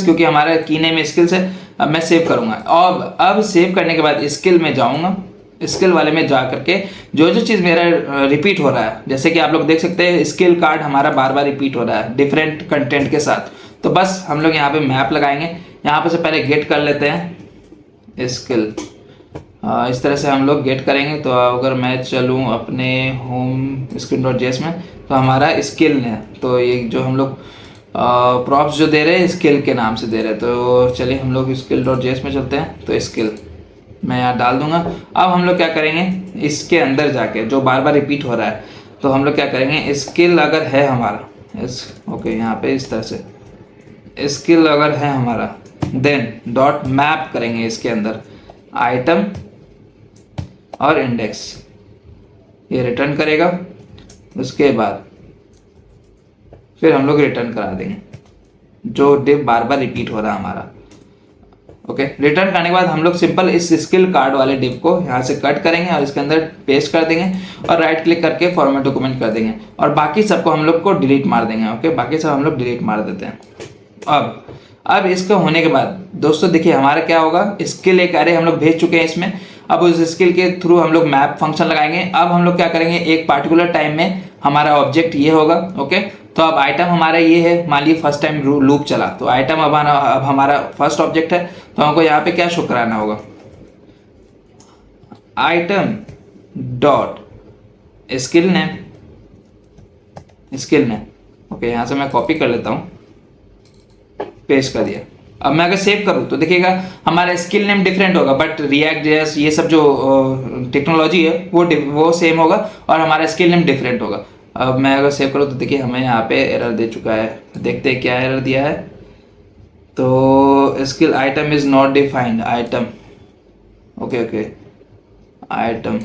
क्योंकि हमारा की नेम स्किल्स है। अब मैं सेव करूँगा, और अब सेव करने के बाद स्किल में जाऊँगा, स्किल वाले में जा करके जो चीज़ मेरा रिपीट हो रहा है, जैसे कि आप लोग देख सकते हैं स्किल कार्ड हमारा बार बार रिपीट हो रहा है डिफरेंट कंटेंट के साथ। तो बस हम लोग यहाँ पे मैप लगाएंगे। यहाँ पे से पहले गेट कर लेते हैं स्किल, इस तरह से हम लोग गेट करेंगे। तो अगर मैं चलूँ अपने होम screen.js में, तो हमारा स्किल है, तो ये जो हम लोग प्रॉप्स जो दे रहे हैं स्किल के नाम से दे रहे हैं। तो चलिए हम लोग skill.js में चलते हैं। तो स्किल मैं यहाँ डाल दूंगा। अब हम लोग क्या करेंगे, इसके अंदर जाके जो बार बार रिपीट हो रहा है, तो हम लोग क्या करेंगे, स्किल अगर है हमारा ओके यहाँ पे इस तरह से स्किल अगर है हमारा, देन डॉट मैप करेंगे इसके अंदर आइटम और इंडेक्स, ये रिटर्न करेगा। उसके बाद फिर हम लोग रिटर्न करा देंगे जो डिव बार बार रिपीट हो रहा है हमारा। ओके, रिटर्न करने के बाद हम लोग सिंपल इस स्किल कार्ड वाले डिव को यहाँ से कट करेंगे और इसके अंदर पेस्ट कर देंगे और राइट क्लिक करके फॉर्मेट डॉक्यूमेंट कर देंगे, और बाकी सबको हम लोग को डिलीट मार देंगे। ओके, बाकी सब हम लोग डिलीट मार देते हैं। अब इसका होने के बाद दोस्तों देखिए हमारा क्या होगा, स्किल एक एरे हम लोग भेज चुके हैं इसमें। अब उस स्किल के थ्रू हम लोग मैप फंक्शन लगाएंगे। अब हम लोग क्या करेंगे, एक पार्टिकुलर टाइम में हमारा ऑब्जेक्ट ये होगा। ओके, तो अब आइटम हमारा ये है, मान लीजिए फर्स्ट टाइम लूप चला, तो आइटम अब हमारा फर्स्ट ऑब्जेक्ट है, तो हमको यहाँ पे क्या शो कराना होगा, item dot skill name. Okay, यहाँ से मैं कॉपी कर लेता हूँ, पेस्ट कर दिया। अब मैं अगर सेव करूँ तो देखिएगा हमारा स्किल नेम डिफरेंट होगा, बट React.js ये सब जो टेक्नोलॉजी है वो सेम होगा और हमारा स्किल नेम डिफरेंट होगा। अब मैं अगर सेव करूँ तो देखिए हमें यहाँ पे एरर दे चुका है। देखते हैं क्या एरर दिया है। तो skill item is not defined item. Okay item,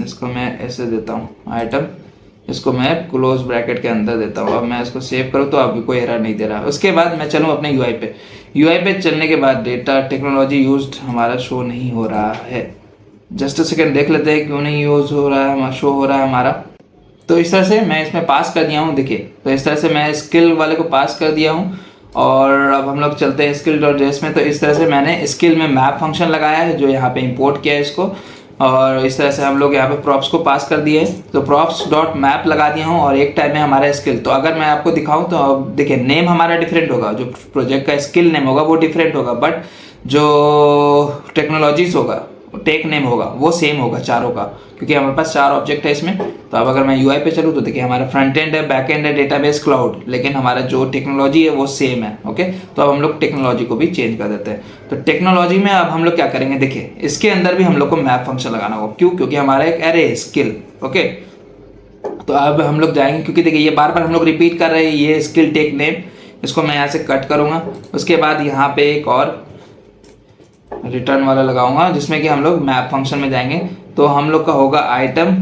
इसको मैं ऐसे देता हूँ आइटम, इसको मैं क्लोज ब्रैकेट के अंदर देता हूँ। अब मैं इसको सेव करूँ तो अभी कोई एरर नहीं दे रहा। उसके बाद मैं चलूँ अपने यूआई पे चलने के बाद डेटा टेक्नोलॉजी यूज्ड हमारा शो नहीं हो रहा है। जस्ट अ सेकेंड देख लेते हैं क्यों नहीं यूज हो रहा है, शो हो रहा है हमारा। तो इस तरह से मैं इसमें पास कर दिया हूँ। देखिए तो इस तरह से मैं स्किल वाले को पास कर दिया हूँ। और अब हम लोग चलते हैं skill.js में। तो इस तरह से मैंने स्किल में मैप फंक्शन लगाया है जो यहाँ पे इंपोर्ट किया है इसको, और इस तरह से हम लोग यहाँ पे प्रॉप्स को पास कर दिए। तो प्रॉप्स डॉट मैप लगा दिया हूँ और एक टाइम में हमारा स्किल। तो अगर मैं आपको दिखाऊँ तो अब देखिए नेम हमारा डिफरेंट होगा, जो प्रोजेक्ट का स्किल नेम होगा वो डिफरेंट होगा, बट जो टेक्नोलॉजीज होगा, टेक नेम होगा, वो सेम होगा चारों का, क्योंकि हमारे पास 4 ऑब्जेक्ट है इसमें। तो अब अगर मैं यूआई पे चलूँ तो देखिए हमारा फ्रंट एंड है, बैक एंड है, डेटाबेस, क्लाउड, लेकिन हमारा जो टेक्नोलॉजी है वो सेम है। ओके, तो अब हम लोग टेक्नोलॉजी को भी चेंज कर देते हैं। तो टेक्नोलॉजी में अब हम लोग क्या करेंगे, देखिए इसके अंदर भी हम लोग को मैप फंक्शन लगाना होगा। क्यों? क्योंकि हमारा एक एरे है स्किल। ओके, तो अब हम लोग जाएंगे, क्योंकि देखिए ये बार बार हम लोग रिपीट कर रहे हैं, ये स्किल टेक नेम, इसको मैं यहाँ से कट करूँगा। उसके बाद यहाँ पे एक और रिटर्न वाला लगाऊंगा, जिसमें कि हम लोग मैप फंक्शन में जाएंगे। तो हम लोग का होगा आइटम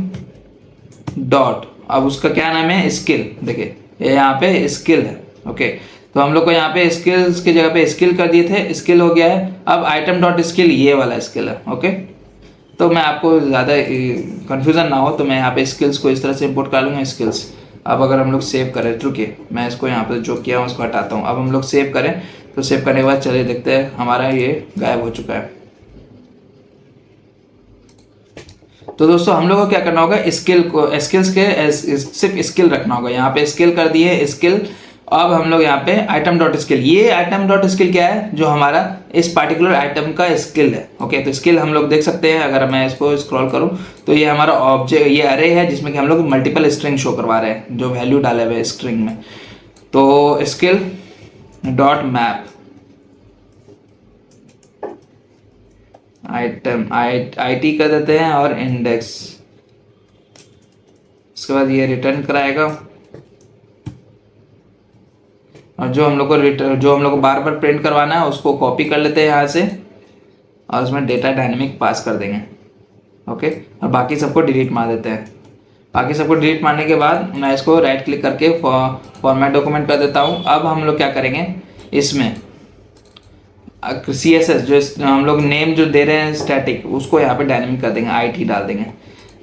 डॉट, अब उसका क्या नाम है, स्किल। देखिए ये यहाँ पे स्किल है। ओके, तो हम लोग को यहाँ पे स्किल्स की जगह पे स्किल कर दिए थे, स्किल हो गया है। अब आइटम डॉट स्किल ये वाला स्किल है। ओके, तो मैं आपको ज़्यादा कंफ्यूजन ना हो तो मैं यहाँ पे स्किल्स को इस तरह से इंपोर्ट कर लूँगा, स्किल्स। अब अगर हम लोग सेव करें, रुकिए मैं इसको यहाँ पे जो किया हूँ उसको हटाता हूँ। अब हम लोग सेव करें, तो सेव करने के बाद चलिए देखते हैं, हमारा ये गायब हो चुका है। तो दोस्तों हम लोग को क्या करना होगा, स्किल को, स्किल्स के सिर्फ स्किल रखना होगा। यहाँ पे स्किल कर दिए स्किल। अब हम लोग यहाँ पे आइटम डॉट स्किल, ये आइटम डॉट स्किल क्या है, जो हमारा इस पार्टिकुलर आइटम का स्किल है। ओके, तो स्किल हम लोग देख सकते हैं, अगर मैं इसको स्क्रॉल करूँ तो ये हमारा ऑब्जेक्ट, ये अरे है जिसमें कि हम लोग मल्टीपल स्ट्रिंग शो करवा रहे हैं, जो वैल्यू डाले हुए स्ट्रिंग में। तो skill dot map item IT कर देते हैं और इंडेक्स। उसके बाद ये रिटर्न कराएगा, और जो हम लोग को बार बार प्रिंट करवाना है उसको कॉपी कर लेते हैं यहाँ से, और उसमें डेटा डायनेमिक पास कर देंगे। ओके, और बाकी सबको डिलीट मार देते हैं। बाकी सबको डिलीट मारने के बाद मैं इसको राइट क्लिक करके फॉर्मेट डॉक्यूमेंट कर देता हूँ। अब हम लोग क्या करेंगे, इसमें CSS जो हम लोग नेम जो दे रहे हैं स्टैटिक, उसको यहाँ पे डायनेमिक कर देंगे, IT डाल देंगे।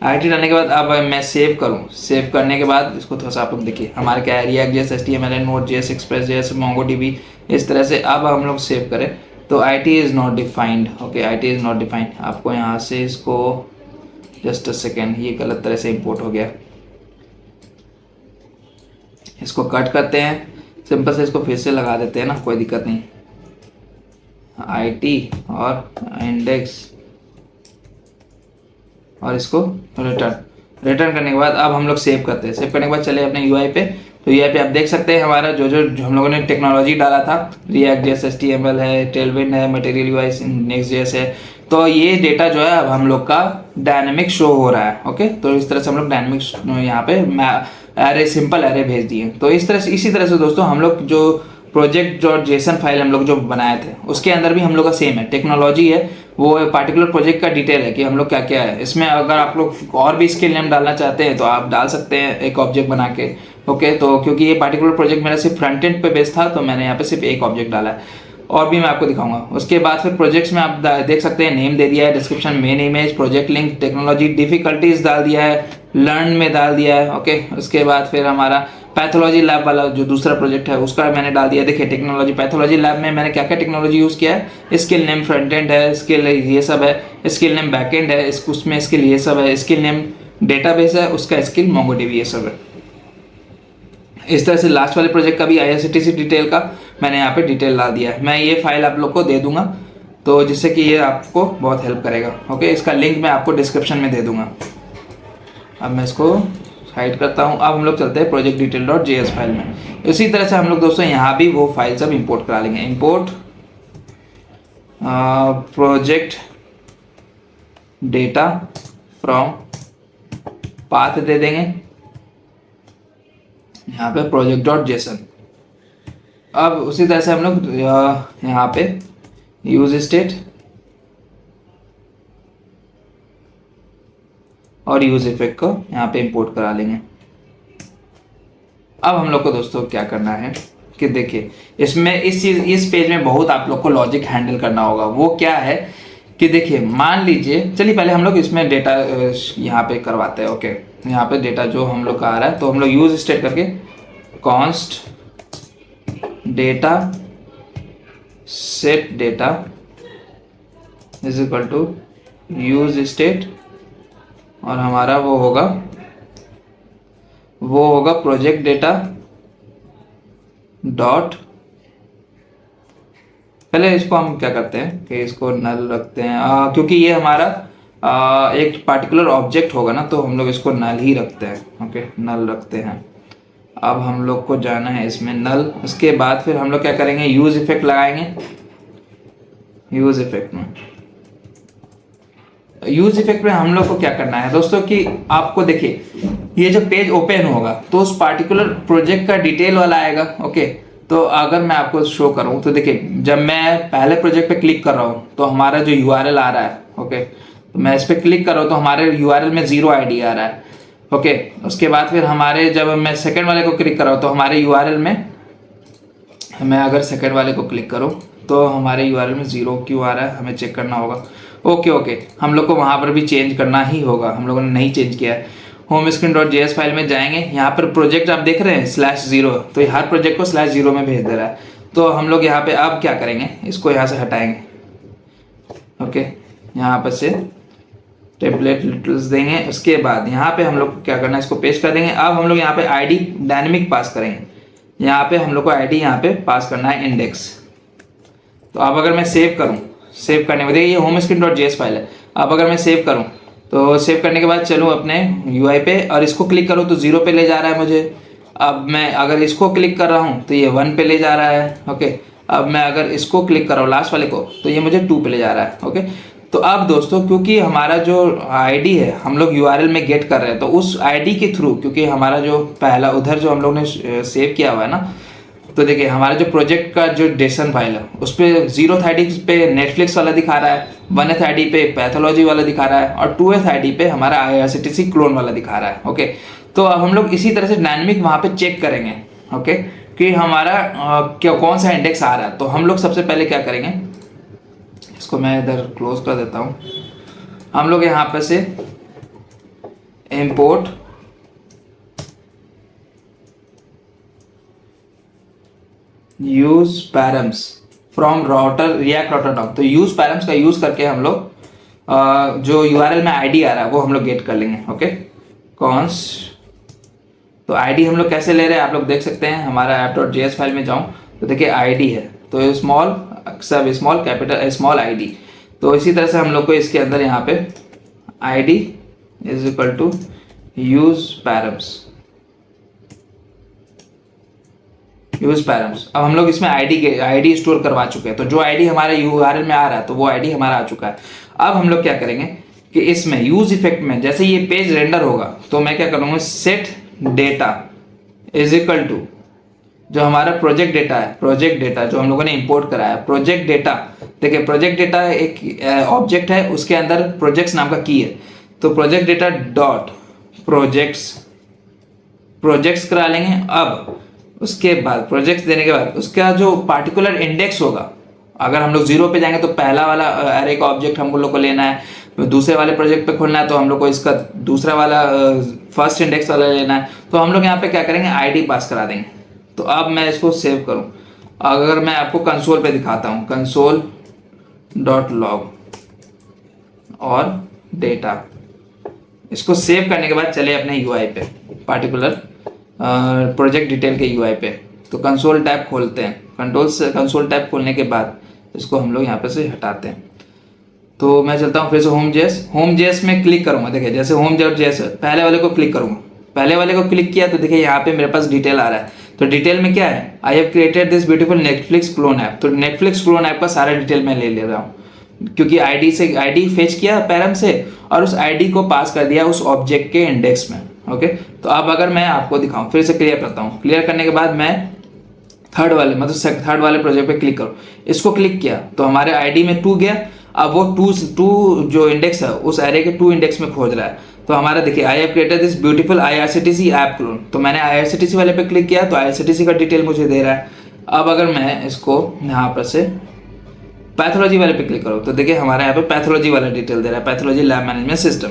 IT डालने के बाद अब मैं सेव करूँ, सेव करने के बाद इसको थोड़ा सा आप लोग देखिए, हमारे क्या है, React.js, HTML, Node.js, Express.js, MongoDB, इस तरह से। अब हम लोग सेव करें तो IT is not defined. Okay, IT is not defined. आपको यहाँ से इसको जस्ट अ सेकेंड, ये गलत तरह से इम्पोर्ट हो गया, इसको कट करते हैं, सिंपल से इसको फिर से लगा देते हैं ना, कोई दिक्कत नहीं। IT और इंडेक्स, और इसको रिटर्न करने के बाद अब हम लोग सेव करते हैं। सेव करने के बाद चले अपने UI पे। तो UI पे आप देख सकते हैं हमारा जो हम लोगों ने टेक्नोलॉजी डाला था, React.js, HTML है, Tailwind है, Material UI, Next.js है। तो ये डेटा जो है अब हम लोग का डायनेमिक शो हो रहा है। ओके, तो इस तरह से हम लोग डायनेमिक यहाँ पे एरे, सिंपल एरे भेज दिए। तो इस तरह से, इसी तरह से दोस्तों हम लोग जो प्रोजेक्ट जो JSON फाइल हम लोग जो बनाए थे, उसके अंदर भी हम लोग का सेम है, टेक्नोलॉजी है, वो पार्टिकुलर प्रोजेक्ट का डिटेल है कि हम लोग क्या क्या है इसमें। अगर आप लोग और भी स्किल नेम डालना चाहते हैं तो आप डाल सकते हैं एक ऑब्जेक्ट बना के। ओके, तो क्योंकि ये पार्टिकुलर प्रोजेक्ट मेरा सिर्फ फ्रंट एंड पे बेस्ड था, तो मैंने यहाँ पे सिर्फ एक ऑब्जेक्ट डाला है, और भी मैं आपको दिखाऊंगा। उसके बाद फिर प्रोजेक्ट्स में आप देख सकते हैं, नेम दे दिया है, description, main image, project link, technology, difficulties डाल दिया है, लर्न में डाल दिया है। ओके, उसके बाद फिर हमारा पैथोलॉजी लैब वाला जो दूसरा प्रोजेक्ट है उसका मैंने डाल दिया। देखिए टेक्नोलॉजी, पैथोलॉजी लैब में मैंने क्या क्या टेक्नोलॉजी यूज़ किया है, स्किल नेम फ्रंट एंड है, स्किल ये सब है, स्किल नेम बैक एंड है, उसमें स्किल ये सब है, स्किल नेम डेटाबेस है, उसका स्किल MongoDB, ये सब है। इस तरह से लास्ट वाले प्रोजेक्ट का भी IRCTC डिटेल का मैंने यहाँ पे डिटेल डाल दिया है। मैं ये फाइल आप लोग को दे दूंगा, तो जिससे कि ये आपको बहुत हेल्प करेगा। ओके, इसका लिंक मैं आपको डिस्क्रिप्शन में दे दूंगा। अब मैं इसको हाइड करता हूँ। अब हम लोग चलते हैं project detail dot JS file में। इसी तरह से हम लोग दोस्तों यहाँ भी वो फाइल सब इंपोर्ट करा लेंगे। Import project data from path दे देंगे यहाँ पे प्रोजेक्ट डॉट JSON। अब उसी तरह से हम लोग यहाँ पे यूज स्टेट और यूज इफेक्ट को यहाँ पे इंपोर्ट करा लेंगे। अब हम लोग को दोस्तों क्या करना है कि देखिए इसमें इस पेज में बहुत आप लोग को लॉजिक हैंडल करना होगा। वो क्या है कि देखिए, मान लीजिए, चलिए पहले हम लोग इसमें डेटा यहाँ पे करवाते हैं। ओके, यहाँ पे डेटा जो हम लोग का आ रहा है, तो हम लोग यूज स्टेट करके const data set data is equal to use state, और हमारा वो होगा प्रोजेक्ट डेटा डॉट पहले इसको हम क्या करते हैं कि इसको नल रखते हैं, क्योंकि ये हमारा एक पार्टिकुलर ऑब्जेक्ट होगा ना, तो हम लोग इसको नल ही रखते हैं। ओके, नल रखते हैं। अब हम लोग को जाना है इसमें नल। उसके बाद फिर हम लोग क्या करेंगे, यूज इफेक्ट लगाएंगे। यूज इफेक्ट में हम लोग को क्या करना है दोस्तों कि आपको देखिए ये जो पेज ओपन होगा तो उस पार्टिकुलर प्रोजेक्ट का डिटेल वाला आएगा। ओके, तो अगर मैं आपको शो करूं तो देखिए जब मैं पहले प्रोजेक्ट पे क्लिक कर रहा हूं तो हमारा जो यूआरएल आ रहा है, ओके, तो मैं इस पर क्लिक कर रहा हूं तो हमारे यूआरएल में 0 ID आ रहा है। ओके, उसके बाद फिर हमारे जब मैं सेकंड वाले को क्लिक कर रहा हूं तो हमारे यूआरएल में, मैं अगर सेकंड वाले को क्लिक करूं तो हमारे यूआरएल में 0 क्यों आ रहा है, हमें चेक करना होगा। ओके, हम लोग को वहां पर भी चेंज करना ही होगा, हम लोगों ने नहीं चेंज किया है। Home screen dot JS file में जाएंगे, यहाँ पर प्रोजेक्ट आप देख रहे हैं /0, तो हर प्रोजेक्ट को /0 में भेज दे रहा है। तो हम लोग यहाँ पे अब क्या करेंगे, इसको यहाँ से हटाएंगे। ओके, यहाँ पर से टेम्पलेट लिटल्स देंगे। उसके बाद यहाँ पे हम लोग क्या करना है, इसको पेस्ट कर देंगे। अब हम लोग यहाँ पे आईडी डायनेमिक पास करेंगे। यहाँ पे हम लोग को आईडी यहाँ पे पास करना है इंडेक्स। तो अब अगर मैं सेव करूँ, सेव करने में देखिए ये home screen dot JS file है। अब अगर मैं सेव करूँ तो सेव करने के बाद चलूँ अपने यूआई पे और इसको क्लिक करूँ तो 0 पे ले जा रहा है मुझे। अब मैं अगर इसको क्लिक कर रहा हूँ तो ये 1 पे ले जा रहा है। ओके, अब मैं अगर इसको क्लिक कर रहा हूँ लास्ट वाले को तो ये मुझे 2 पे ले जा रहा है। ओके, तो अब दोस्तों क्योंकि हमारा जो आईडी है हम लोग यूआरएल में गेट कर रहे हैं, तो उस आईडी के थ्रू, क्योंकि हमारा जो पहला उधर जो हम लोग ने सेव किया हुआ है ना, तो देखिए हमारा जो प्रोजेक्ट का जो डेसन फाइल है उस पर 0th ID पे नेटफ्लिक्स वाला दिखा रहा है, 1th ID पे पैथोलॉजी वाला दिखा रहा है और 2th ID पे हमारा IRCTC क्लोन वाला दिखा रहा है। ओके, तो अब हम लोग इसी तरह से डायनेमिक वहाँ पे चेक करेंगे। ओके, कि हमारा क्या कौन सा इंडेक्स आ रहा है। तो हम लोग सबसे पहले क्या करेंगे, इसको मैं इधर क्लोज कर देता हूँ। हम लोग यहाँ पे से import use params from router react router DOM, तो यूज पैरम्स का यूज करके हम लोग जो यूआरएल में आईडी आ रहा है वो हम लोग गेट कर लेंगे। ओके, कॉन्स, तो आईडी हम लोग कैसे ले रहे हैं आप लोग देख सकते हैं। हमारा app.js फाइल में जाऊं तो देखिए आईडी है, तो स्मॉल सब स्मॉल कैपिटल स्मॉल आईडी। तो इसी तरह से हम लोग को इसके अंदर यहाँ पे ID is equal to use params, use params. अब हम लोग इसमें आईडी स्टोर करवा चुके हैं, तो जो आईडी हमारे यूआरएल में आ रहा है तो वो आईडी हमारा आ चुका है। अब हम लोग क्या करेंगे कि इसमें यूज इफेक्ट में जैसे ये पेज रेंडर होगा तो मैं क्या करूँगा, set data is equal to जो हमारा प्रोजेक्ट डेटा है, प्रोजेक्ट डेटा जो हम लोगों ने इंपोर्ट कराया है, प्रोजेक्ट डेटा। देखिए प्रोजेक्ट डेटा एक ऑब्जेक्ट है, उसके अंदर प्रोजेक्ट्स नाम का की है, तो प्रोजेक्ट डेटा डॉट प्रोजेक्ट्स करा लेंगे। अब उसके बाद प्रोजेक्ट्स देने के बाद उसका जो पार्टिकुलर इंडेक्स होगा, अगर हम लोग 0 पे जाएंगे तो पहला वाला अरे का ऑब्जेक्ट हम लोग को लेना है, दूसरे वाले प्रोजेक्ट पे खोलना है तो हम लोग को इसका दूसरा वाला फर्स्ट इंडेक्स वाला लेना है। तो हम लोग यहाँ पे क्या करेंगे, आईडी पास करा देंगे। तो अब मैं इसको सेव करूँ, अगर मैं आपको कंसोल पे दिखाता हूँ, console.log और डेटा, इसको सेव करने के बाद चले अपने यूआई पे, पार्टिकुलर प्रोजेक्ट डिटेल के यूआई पे। तो कंसोल टैब खोलते हैं, कंसोल टैब खोलने के बाद इसको हम लोग यहाँ पे से हटाते हैं। तो मैं चलता हूँ फिर से होम जेएस में क्लिक करूँगा। देखिए जैसे home.js पहले वाले को क्लिक करूँगा, पहले वाले को क्लिक किया तो देखिए यहाँ पे मेरे पास डिटेल आ रहा है। तो डिटेल में क्या है, I have created this beautiful Netflix clone app. तो नेटफ्लिक्स क्लोन ऐप का सारा डिटेल मैं ले रहा हूँ, क्योंकि आईडी फेच किया पैरम से और उस आईडी को पास कर दिया उस ऑब्जेक्ट के इंडेक्स में। ओके, तो अब अगर मैं आपको दिखाऊं, फिर से क्लियर करता हूँ। क्लियर करने के बाद मैं थर्ड वाले प्रोजेक्ट पे क्लिक करूँ, इसको क्लिक किया तो हमारे आईडी में 2 गया। अब वो 2 जो इंडेक्स है उस एरे के 2 इंडेक्स में खोज रहा है। तो हमारा देखिए I have created this beautiful IRCTC app clone, तो मैंने IRCTC वाले पे क्लिक किया तो IRCTC का डिटेल मुझे दे रहा है। अब अगर मैं इसको यहाँ पर से पैथोलॉजी वाले पे क्लिक करूँ तो देखिए हमारे यहाँ पे पैथोलॉजी वाला डिटेल दे रहा है, पैथोलॉजी लैब मैनेजमेंट सिस्टम।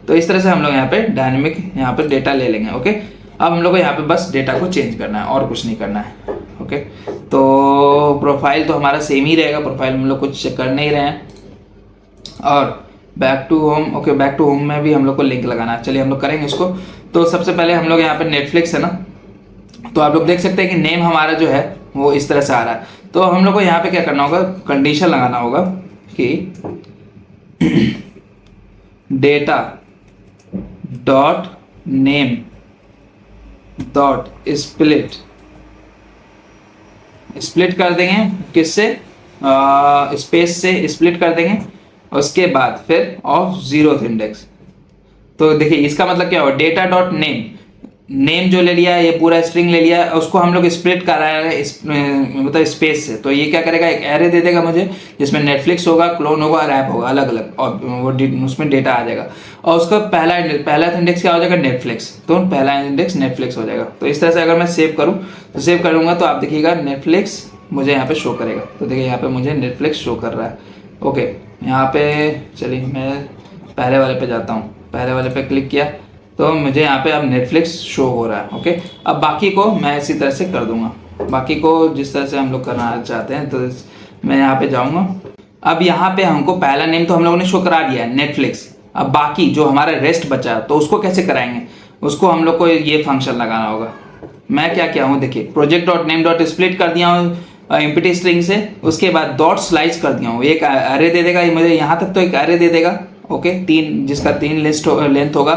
तो इस तरह से हम लोग यहाँ पे डायनेमिक यहाँ पे डेटा ले लेंगे। ओके, अब हम लोग को यहाँ पे बस डेटा को चेंज करना है और कुछ नहीं करना है। ओके, तो प्रोफाइल तो हमारा सेम ही रहेगा, प्रोफाइल हम लोग कुछ कर नहीं रहे हैं। और back to home, okay back to home में भी हम लोग को लिंक लगाना है, चलिए हम लोग करेंगे इसको। तो सबसे पहले हम लोग यहाँ पे नेटफ्लिक्स है ना, तो आप लोग देख सकते हैं कि नेम हमारा जो है वो इस तरह से आ रहा है। तो हम लोग को यहाँ पे क्या करना होगा, कंडीशन लगाना होगा कि data dot name dot split कर देंगे, किससे, स्पेस से स्प्लिट कर देंगे, उसके बाद फिर ऑफ जीरोथ इंडेक्स। तो देखिए इसका मतलब क्या हुआ, डेटा डॉट नेम जो ले लिया है, ये पूरा स्ट्रिंग ले लिया है, उसको हम लोग स्प्लिट कर रहे हैं मतलब स्पेस से। तो ये क्या करेगा, एक एरे दे देगा मुझे जिसमें नेटफ्लिक्स होगा, क्लोन होगा और ऐप होगा अलग अलग, और वो उसमें डेटा आ जाएगा। और उसका पहला इंडेक्स क्या हो जाएगा, नेटफ्लिक्स। तो पहला इंडेक्स नेटफ्लिक्स हो जाएगा। तो इस तरह से अगर मैं सेव करूँ तो सेव करूँगा तो आप देखिएगा नेटफ्लिक्स मुझे यहाँ पे शो करेगा। तो देखिए यहाँ पे मुझे नेटफ्लिक्स शो कर रहा है। ओके, यहाँ पे चलिए मैं पहले वाले पे जाता हूँ, पहले वाले पे क्लिक किया तो मुझे यहाँ पे अब नेटफ्लिक्स शो हो रहा है। ओके, अब बाकी को मैं इसी तरह से कर दूंगा, बाकी को जिस तरह से हम लोग करना चाहते हैं। तो मैं यहाँ पे जाऊँगा। अब यहाँ पे हमको पहला नेम तो हम लोगों ने शो करा दिया है, नेटफ्लिक्स। अब बाकी जो हमारा रेस्ट बचा तो उसको कैसे कराएंगे, उसको हम लोग को ये फंक्शन लगाना होगा। मैं क्या किया हूँ, देखिए project dot name dot split कर दिया हूँ एम्प्टी स्ट्रिंग से, उसके बाद डॉट स्लाइस कर दिया हूँ, एक एरे दे देगा मुझे यहाँ तक, तो एक एरे दे देगा। ओके, जिसका 3 लेंथ होगा,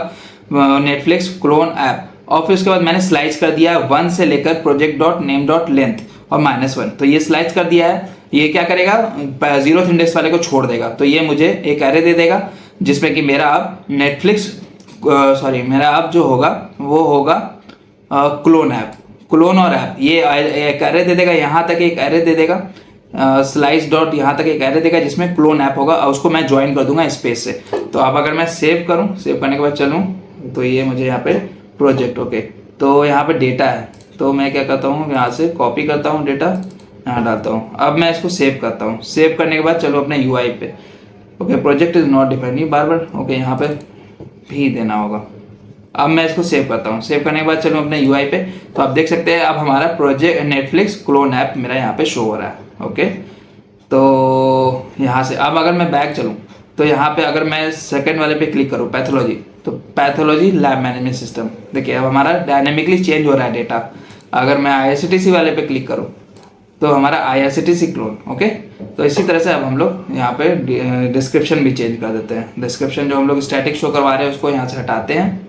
नेटफ्लिक्स क्लोन ऐप, और फिर उसके बाद मैंने स्लाइस कर दिया 1 से लेकर project dot name dot length और -1। तो ये स्लाइस कर दिया है। ये क्या करेगा, जीरोथ इंडेक्स वाले को छोड़ देगा। तो ये मुझे एक एरे दे देगा जिसमें कि मेरा अब नेटफ्लिक्स मेरा अब जो होगा वो होगा क्लोन ऐप, क्लोन और ऐप। ये एक एरे दे देगा, यहाँ तक एक एरे दे देगा, स्लाइस डॉट यहाँ तक एक एरे देगा जिसमें क्लोन ऐप होगा, और उसको मैं ज्वाइन कर दूंगा स्पेस से। तो अब अगर मैं सेव करूँ, सेव करने के बाद चलूँ तो ये मुझे यहाँ पे प्रोजेक्ट, ओके, तो यहाँ पे डेटा है। तो मैं क्या करता हूँ, यहाँ से कॉपी करता हूँ डेटा, यहाँ डालता हूँ। अब मैं इसको सेव करता हूँ। सेव करने के बाद चलो अपने UI पे, okay, project is not defined, bar bar okay यहाँ पे भी देना होगा। अब मैं इसको सेव करता हूँ। सेव करने के बाद चलो अपने UI पे, तो आप देख सकते हैं अब हमारा प्रोजेक्ट नेटफ्लिक्स क्लोन ऐप मेरा यहाँ पे शो हो रहा है। ओके, तो यहाँ से अब अगर मैं बैक चलूँ तो यहाँ पे अगर मैं सेकंड वाले पे क्लिक करूँ, पैथोलॉजी, तो पैथोलॉजी लैब मैनेजमेंट सिस्टम, देखिए अब हमारा डायनेमिकली चेंज हो रहा है डेटा। अगर मैं IRCTC वाले पे क्लिक करूँ तो हमारा IRCTC क्लोन। ओके, तो इसी तरह से अब हम लोग यहाँ पे डिस्क्रिप्शन भी चेंज कर देते हैं। डिस्क्रिप्शन जो हम लोग स्टैटिक शो करवा रहे हैं उसको यहाँ से हटाते हैं।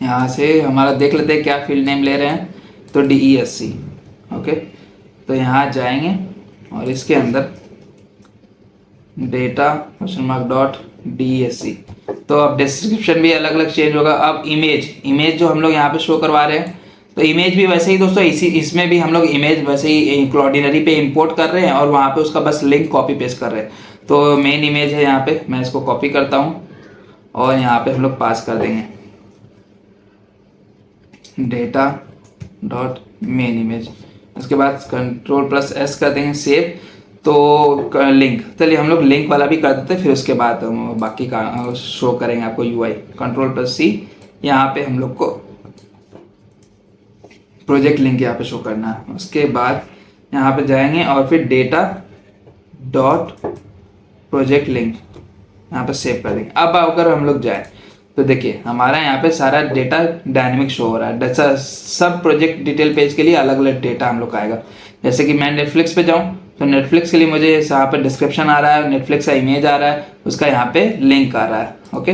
यहाँ से हमारा देख लेते हैं क्या फील्ड नेम ले रहे हैं, तो DESC। ओके, तो यहाँ जाएंगे और इसके अंदर डेटा डॉट DESC। तो अब डिस्क्रिप्शन भी अलग अलग चेंज होगा। अब इमेज जो हम लोग यहाँ पे शो करवा रहे हैं, तो इमेज भी वैसे ही दोस्तों, इसमें भी हम लोग इमेज वैसे ही क्लाउडिनरी पे इंपोर्ट कर रहे हैं और वहाँ पे उसका बस लिंक कॉपी पेस्ट कर रहे हैं। तो मेन इमेज है यहाँ पे, मैं इसको कॉपी करता हूँ और यहाँ पे हम लोग पास कर देंगे डेटा डॉट मेन इमेज। उसके बाद Ctrl+S कर देंगे सेव। तो लिंक, चलिए हम लोग लिंक वाला भी कर देते हैं, फिर उसके बाद बाकी का शो करेंगे आपको UI। Ctrl+C, यहाँ पे हम लोग को प्रोजेक्ट लिंक यहाँ पे शो करना है। उसके बाद यहाँ पे जाएंगे और फिर डेटा डॉट प्रोजेक्ट लिंक यहाँ पे सेव कर देंगे। अब अगर हम लोग जाए तो देखिए हमारा यहाँ पे सारा डेटा डायनेमिक शो हो रहा है। सब प्रोजेक्ट डिटेल पेज के लिए अलग अलग डेटा हम लोग का आएगा। जैसे कि मैं नेटफ्लिक्स पे जाऊँ तो नेटफ्लिक्स के लिए मुझे यहाँ पे डिस्क्रिप्शन आ रहा है, नेटफ्लिक्स का इमेज आ रहा है, उसका यहाँ पे लिंक आ रहा है। ओके,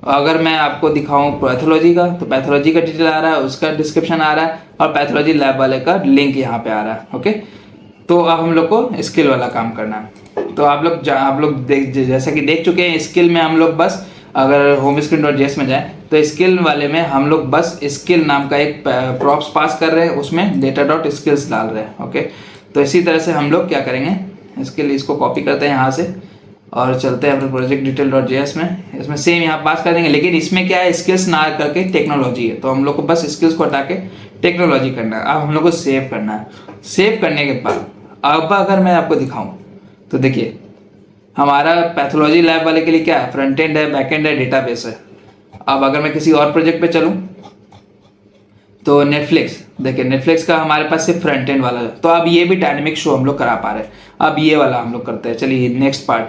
अगर मैं आपको दिखाऊं पैथोलॉजी का, तो पैथोलॉजी का डिटेल आ रहा है, उसका डिस्क्रिप्शन आ रहा है, और पैथोलॉजी लैब वाले का लिंक यहाँ पे आ रहा है। ओके, तो अब हम लोग को स्किल वाला काम करना है। तो आप लोग जैसा कि देख चुके हैं, स्किल में हम लोग बस अगर होम स्क्रीन डॉट JS में जाए तो स्किल वाले में हम लोग बस स्किल नाम का एक प्रॉप्स पास कर रहे हैं, उसमें डेटा डॉट स्किल्स डाल रहे हैं। ओके, तो इसी तरह से हम लोग क्या करेंगे, स्किल इसको कॉपी करते हैं यहाँ से और चलते हैं अपने प्रोजेक्ट डिटेल डॉट JS में। इसमें सेम यहाँ पास कर देंगे, लेकिन इसमें क्या है, स्किल्स ना करके टेक्नोलॉजी है, तो हम लोग को बस स्किल्स को हटा के टेक्नोलॉजी करना है। अब हम लोग को सेव करना है। सेव करने के बाद अब अगर मैं आपको दिखाऊं तो देखिए हमारा पैथोलॉजी लैब वाले के लिए क्या है, फ्रंट एंड है, बैक एंड है, डेटाबेस है। अब अगर मैं किसी और प्रोजेक्ट पे चलूँ तो नेटफ्लिक्स, देखिए नेटफ्लिक्स का हमारे पास सिर्फ फ्रंट एंड वाला है, तो अब ये भी डायनेमिक शो हम लोग करा पा रहे हैं। अब ये वाला हम लोग करते हैं। चलिए नेक्स्ट पार्ट,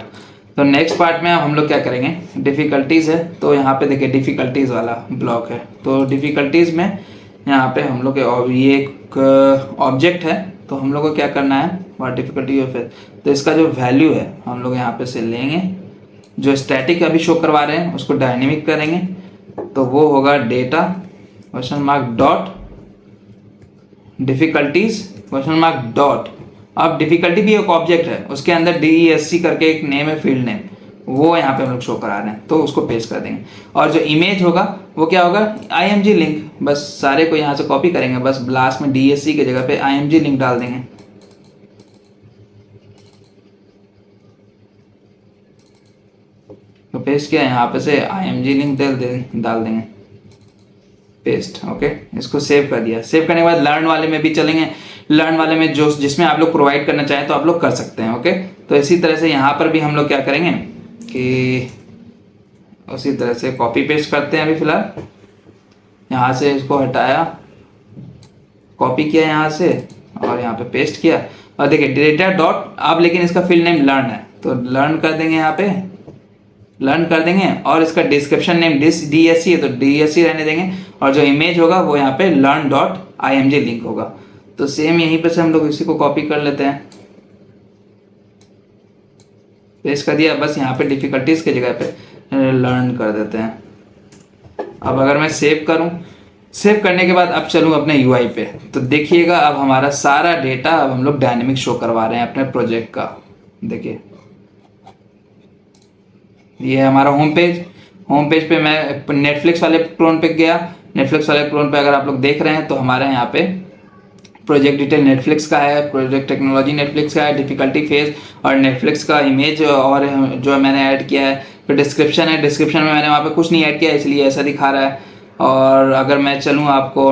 तो नेक्स्ट पार्ट में हम लोग क्या करेंगे, डिफ़िकल्टीज़ है, तो यहाँ पे देखिए डिफ़िकल्टीज़ वाला ब्लॉक है। तो डिफ़िकल्टीज़ में यहाँ पे हम लोग ये एक ऑब्जेक्ट है, तो हम लोग को क्या करना है, व्हाट डिफिकल्टी ऑफ इट, तो इसका जो वैल्यू है हम लोग यहाँ पे से लेंगे, जो स्टैटिक अभी शो करवा रहे हैं उसको डायनेमिक करेंगे, तो वो होगा data question mark dot difficulties question mark dot. अब डिफिकल्टी भी एक ऑब्जेक्ट है, उसके अंदर DESC करके एक नेम है, फील्ड नेम, वो यहाँ पे हम लोग शो करा रहे हैं, तो उसको पेस्ट कर देंगे। और जो इमेज होगा वो क्या होगा, IMG लिंक, बस सारे को यहाँ से कॉपी करेंगे, बस लास्ट में DSC की जगह पे IMG लिंक डाल देंगे। तो पेस्ट किया, यहाँ पे से IMG लिंक डाल देंगे, पेस्ट। ओके, इसको सेव कर दिया। सेव करने के बाद लर्न वाले में भी चलेंगे, लर्न वाले में जो जिसमें आप लोग प्रोवाइड करना चाहें तो आप लोग कर सकते हैं। ओके, तो इसी तरह से यहाँ पर भी हम लोग क्या करेंगे कि उसी तरह से कॉपी पेस्ट करते हैं। अभी फिलहाल यहाँ से इसको हटाया, कॉपी किया यहाँ से और यहाँ पे पेस्ट किया, और देखिए डेटा डॉट, अब लेकिन इसका फील्ड नेम लर्न है, तो लर्न कर देंगे, यहाँ पे लर्न कर देंगे, और इसका डिस्क्रिप्शन नेम DSC है तो DSC रहने देंगे, और जो इमेज होगा वो यहाँ पे learn डॉट IMG लिंक होगा। तो सेम यहीं पे से हम लोग इसी को कॉपी कर लेते हैं, पेस्ट कर दिया, बस यहाँ पे डिफिकल्टीज की जगह पे लर्न कर देते हैं। अब अगर मैं सेव करूँ, सेव करने के बाद अब चलूँ अपने UI पे, तो देखिएगा अब हमारा सारा डेटा अब हम लोग डायनेमिक शो करवा रहे हैं अपने प्रोजेक्ट का। देखिए ये है हमारा होम पेज। होम पेज पे मैं नेटफ्लिक्स वाले क्लोन पे गया, नेटफ्लिक्स वाले क्लोन पे अगर आप लोग देख रहे हैं तो हमारे यहाँ पे प्रोजेक्ट डिटेल नेटफ्लिक्स का है, प्रोजेक्ट टेक्नोलॉजी नेटफ्लिक्स का है, डिफिकल्टी फेज और नेटफ्लिक्स का इमेज और जो मैंने ऐड किया है। फिर डिस्क्रिप्शन है, डिस्क्रिप्शन में मैंने वहाँ पे कुछ नहीं ऐड किया इसलिए ऐसा दिखा रहा है। और अगर मैं चलूँ आपको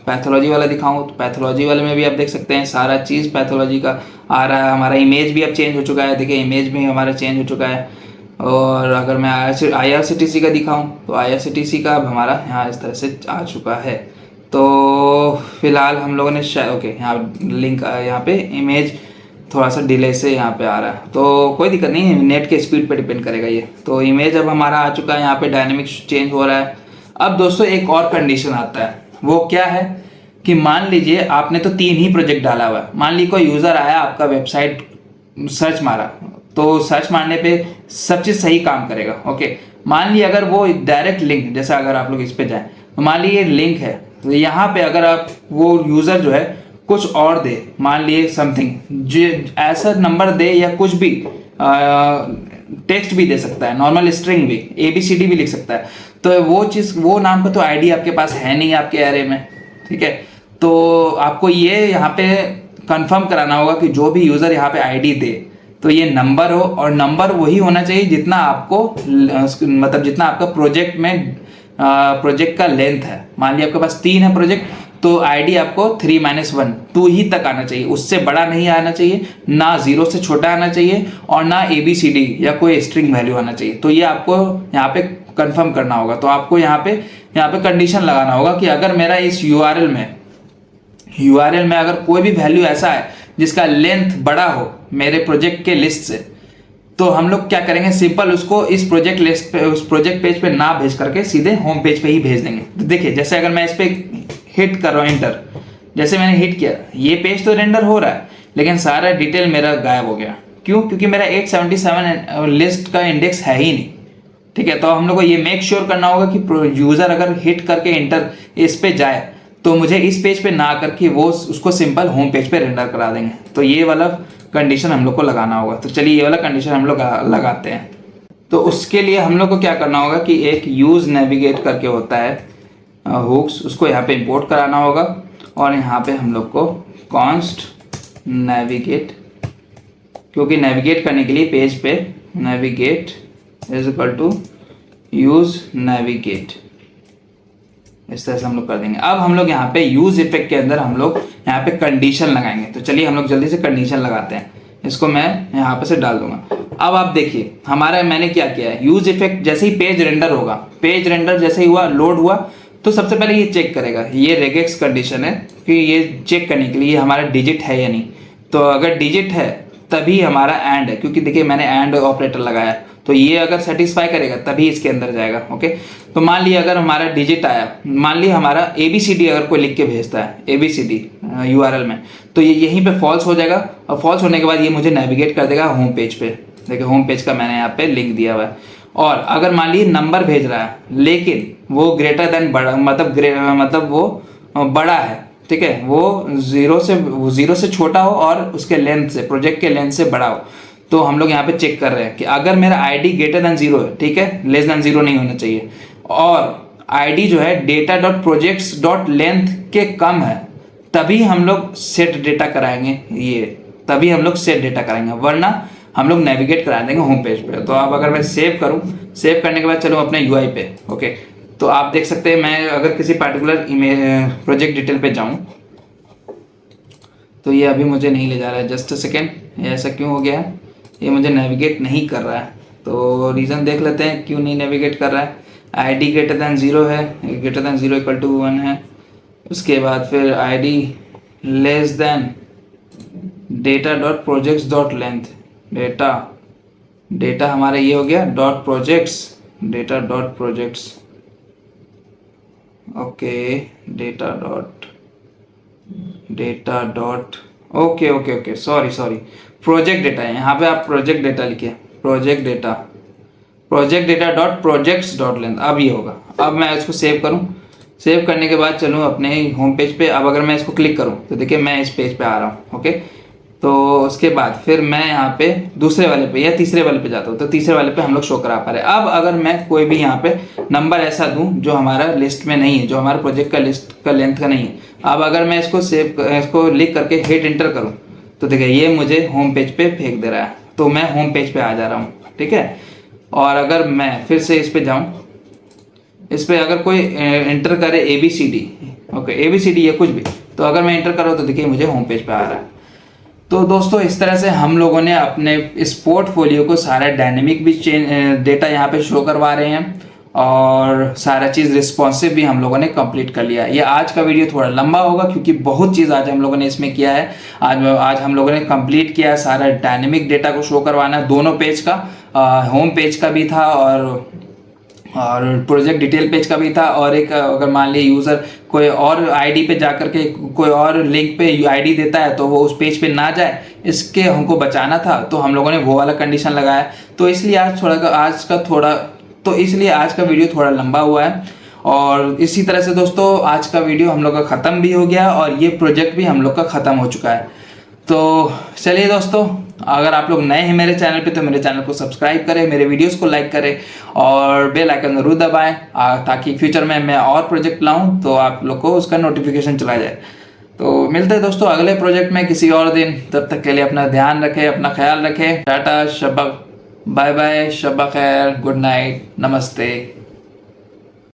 पैथोलॉजी वाला दिखाऊँ, तो पैथोलॉजी वाले में भी आप देख सकते हैं सारा चीज़ पैथोलॉजी का आ रहा है। हमारा इमेज भी अब चेंज हो चुका है, देखिए इमेज भी हमारा चेंज हो चुका है। और अगर मैं IRCTC का दिखाऊं तो IRCTC का अब हमारा यहाँ इस तरह से आ चुका है। तो फिलहाल हम लोगों ने ओके, यहाँ लिंक यहाँ पे इमेज थोड़ा सा डिले से यहाँ पे आ रहा है, तो कोई दिक्कत नहीं है, नेट के स्पीड पे डिपेंड करेगा ये। तो इमेज अब हमारा आ चुका है, यहाँ पे डायनेमिक चेंज हो रहा है। अब दोस्तों एक और कंडीशन आता है, वो क्या है कि मान लीजिए आपने तो 3 ही प्रोजेक्ट डाला हुआ है। मान लीजिए कोई यूज़र आया, आपका वेबसाइट सर्च मारा, तो सर्च मारने पे सब चीज़ सही काम करेगा। ओके, मान लीजिए अगर वो डायरेक्ट लिंक, जैसे अगर आप लोग इस पे जाएं तो मान लीजिए लिंक है, तो यहाँ पे अगर आप वो यूज़र जो है कुछ और दे, मान लिए समथिंग जो ऐसा नंबर दे या कुछ भी टेक्स्ट भी दे सकता है, नॉर्मल स्ट्रिंग भी, ABCD भी लिख सकता है, तो वो चीज़, वो नाम का तो ID आपके पास है नहीं आपके एरे में, ठीक है। तो आपको ये यहाँ पे कंफर्म कराना होगा कि जो भी यूज़र यहाँ पे ID दे तो ये नंबर हो, और नंबर वही होना चाहिए जितना आपको मतलब जितना आपका प्रोजेक्ट में प्रोजेक्ट का लेंथ है। मान लिया आपके पास 3 है प्रोजेक्ट, तो ID आपको 3-1 2 ही तक आना चाहिए, उससे बड़ा नहीं आना चाहिए, ना 0 से छोटा आना चाहिए, और ना ABCD या कोई स्ट्रिंग वैल्यू आना चाहिए। तो ये आपको यहाँ पे कंफर्म करना होगा। तो आपको यहाँ पे कंडीशन लगाना होगा कि अगर मेरा इस URL में अगर कोई भी वैल्यू ऐसा है जिसका लेंथ बड़ा हो मेरे प्रोजेक्ट के लिस्ट से, तो हम लोग क्या करेंगे, सिंपल उसको इस प्रोजेक्ट लिस्ट पे, उस प्रोजेक्ट पेज पे ना भेज करके सीधे होम पेज पे ही भेज देंगे। तो देखिए जैसे अगर मैं इस पे हिट कर रहा हूँ एंटर, जैसे मैंने हिट किया, ये पेज तो रेंडर हो रहा है लेकिन सारा डिटेल मेरा गायब हो गया। क्यों? क्योंकि मेरा 877 लिस्ट का इंडेक्स है ही नहीं, ठीक है। तो हम लोग को ये मेक श्योर करना होगा कि यूजर अगर हिट करके एंटर इस पे जाए तो मुझे इस पेज पे ना करके वो उसको सिंपल होम पेज पे रेंडर करा देंगे। तो ये वाला कंडीशन हम लोग को लगाना होगा। तो चलिए ये वाला कंडीशन हम लोग लगाते हैं। तो उसके लिए हम लोग को क्या करना होगा कि एक यूज नेविगेट करके होता है हुक्स, उसको यहाँ पे इंपोर्ट कराना होगा, और यहाँ पे हम लोग को कॉन्स्ट नेविगेट, क्योंकि नेविगेट करने के लिए पेज पे navigate is equal to use navigate, इस तरह से हम लोग कर देंगे। अब हम लोग यहाँ पे यूज इफेक्ट के अंदर हम लोग यहाँ पे कंडीशन लगाएंगे। तो चलिए हम लोग जल्दी से कंडीशन लगाते हैं, इसको मैं यहाँ पे से डाल दूंगा। अब आप देखिए हमारा मैंने क्या किया है, यूज इफेक्ट जैसे ही पेज रेंडर होगा, पेज रेंडर जैसे ही हुआ, लोड हुआ, तो सबसे पहले ये चेक करेगा, ये रेगेक्स कंडीशन है कि ये चेक करने के लिए हमारा डिजिट है या नहीं। तो अगर डिजिट है तभी हमारा एंड है, क्योंकि देखिए मैंने एंड ऑपरेटर लगाया है, तो ये अगर सेटिस्फाई करेगा तभी इसके अंदर जाएगा। ओके, तो मान लिया अगर हमारा डिजिट आया, मान लिया हमारा ABCD अगर कोई लिख के भेजता है ABCD URL में, तो ये यहीं पे फॉल्स हो जाएगा, और फॉल्स होने के बाद ये मुझे नेविगेट कर देगा होम पेज पे। देखिए होम पेज का मैंने यहाँ पे लिंक दिया हुआ है। और अगर मान लीजिए नंबर भेज रहा है लेकिन वो ग्रेटर देन बड़ा, मतलब वो बड़ा है, ठीक है, वो जीरो से छोटा हो और उसके लेंथ से, प्रोजेक्ट के लेंथ से बड़ा हो, तो हम लोग यहाँ पे चेक कर रहे हैं कि अगर मेरा ID ग्रेटर देन 0 है, ठीक है, लेस देन 0 नहीं होना चाहिए, और ID जो है data.projects.length के कम है, तभी हम लोग सेट डेटा कराएंगे, तभी हम लोग सेट डेटा कराएंगे, वरना हम लोग नेविगेट करा देंगे होम पेज पे। तो अब अगर मैं सेव करूं, सेव करने के बाद चलूँ अपने UI पे, ओके, तो आप देख सकते हैं मैं अगर किसी पर्टिकुलर प्रोजेक्ट डिटेल पे जाऊं, तो ये अभी मुझे नहीं ले जा रहा है। जस्ट अ सेकेंड, ये ऐसा क्यों हो गया है, ये मुझे नेविगेट नहीं कर रहा है, तो रीज़न देख लेते हैं क्यों नहीं नेविगेट कर रहा है। ID ग्रेटर दैन 0 है, ग्रेटर दैन 0 इक्वल टू 1 है, उसके बाद फिर ID less than data.projects.length, data हमारा ये हो गया .projects, data.projects, okay, okay, sorry, project data है, यहाँ पे आप प्रोजेक्ट डेटा लिखिए, प्रोजेक्ट डेटा .projects.length, अब ये होगा। अब मैं इसको सेव करूँ, सेव करने के बाद चलूँ अपने होम पेज पे। अब अगर मैं इसको क्लिक करूँ तो देखिए मैं इस पेज पे आ रहा हूँ, ओके, तो उसके बाद फिर मैं यहाँ पे दूसरे वाले पे या तीसरे वाले पे जाता हूँ, तो तीसरे वाले पे हम लोग शो करा पा रहे हैं। अब अगर मैं कोई भी यहाँ पे नंबर ऐसा दूँ जो हमारा लिस्ट में नहीं है, जो हमारे प्रोजेक्ट का लिस्ट का लेंथ का नहीं है, अब अगर मैं इसको लिख करके हिट इंटर करूँ, तो देखिए ये मुझे होम पेज पे फेंक दे रहा है, तो मैं होम पेज पे आ जा रहा हूँ, ठीक है। और अगर मैं फिर से इस पे जाऊँ, इस पे अगर कोई एंटर करे ABCD, ओके, ABCD या कुछ भी, तो अगर मैं एंटर कर रहा हूँ तो देखिए मुझे होम पेज पे आ रहा है। तो दोस्तों इस तरह से हम लोगों ने अपने इस पोर्टफोलियो को सारा डायनेमिक भी डेटा यहाँ पे शो करवा रहे हैं, और सारा चीज़ रिस्पॉन्सिव भी हम लोगों ने कंप्लीट कर लिया है। ये आज का वीडियो थोड़ा लंबा होगा क्योंकि बहुत चीज़ आज हम लोगों ने इसमें किया है। आज हम लोगों ने कंप्लीट किया है सारा डायनेमिक डेटा को शो करवाना, दोनों पेज का, होम पेज का भी था और प्रोजेक्ट डिटेल पेज का भी था, और एक अगर मान लीजिए यूज़र कोई और ID पे जाकर के कोई और लिंक पे ID देता है तो वो उस पेज पे ना जाए, इसके हमको बचाना था, तो हम लोगों ने वो वाला कंडीशन लगाया। तो इसलिए आज का वीडियो थोड़ा लंबा हुआ है, और इसी तरह से दोस्तों आज का वीडियो हम लोग का ख़त्म भी हो गया और ये प्रोजेक्ट भी हम लोग का ख़त्म हो चुका है। तो चलिए दोस्तों, अगर आप लोग नए हैं मेरे चैनल पे तो मेरे चैनल को सब्सक्राइब करें, मेरे वीडियोस को लाइक करें और बेल आइकन जरूर दबाएं, ताकि फ्यूचर में मैं और प्रोजेक्ट लाऊं तो आप लोग को उसका नोटिफिकेशन चला जाए। तो मिलते हैं दोस्तों अगले प्रोजेक्ट में किसी और दिन, तब तक के लिए अपना ध्यान रखें, अपना ख्याल रखें। टाटा, शब्बा, बाय बाय, शब्बा खैर, गुड नाइट, नमस्ते।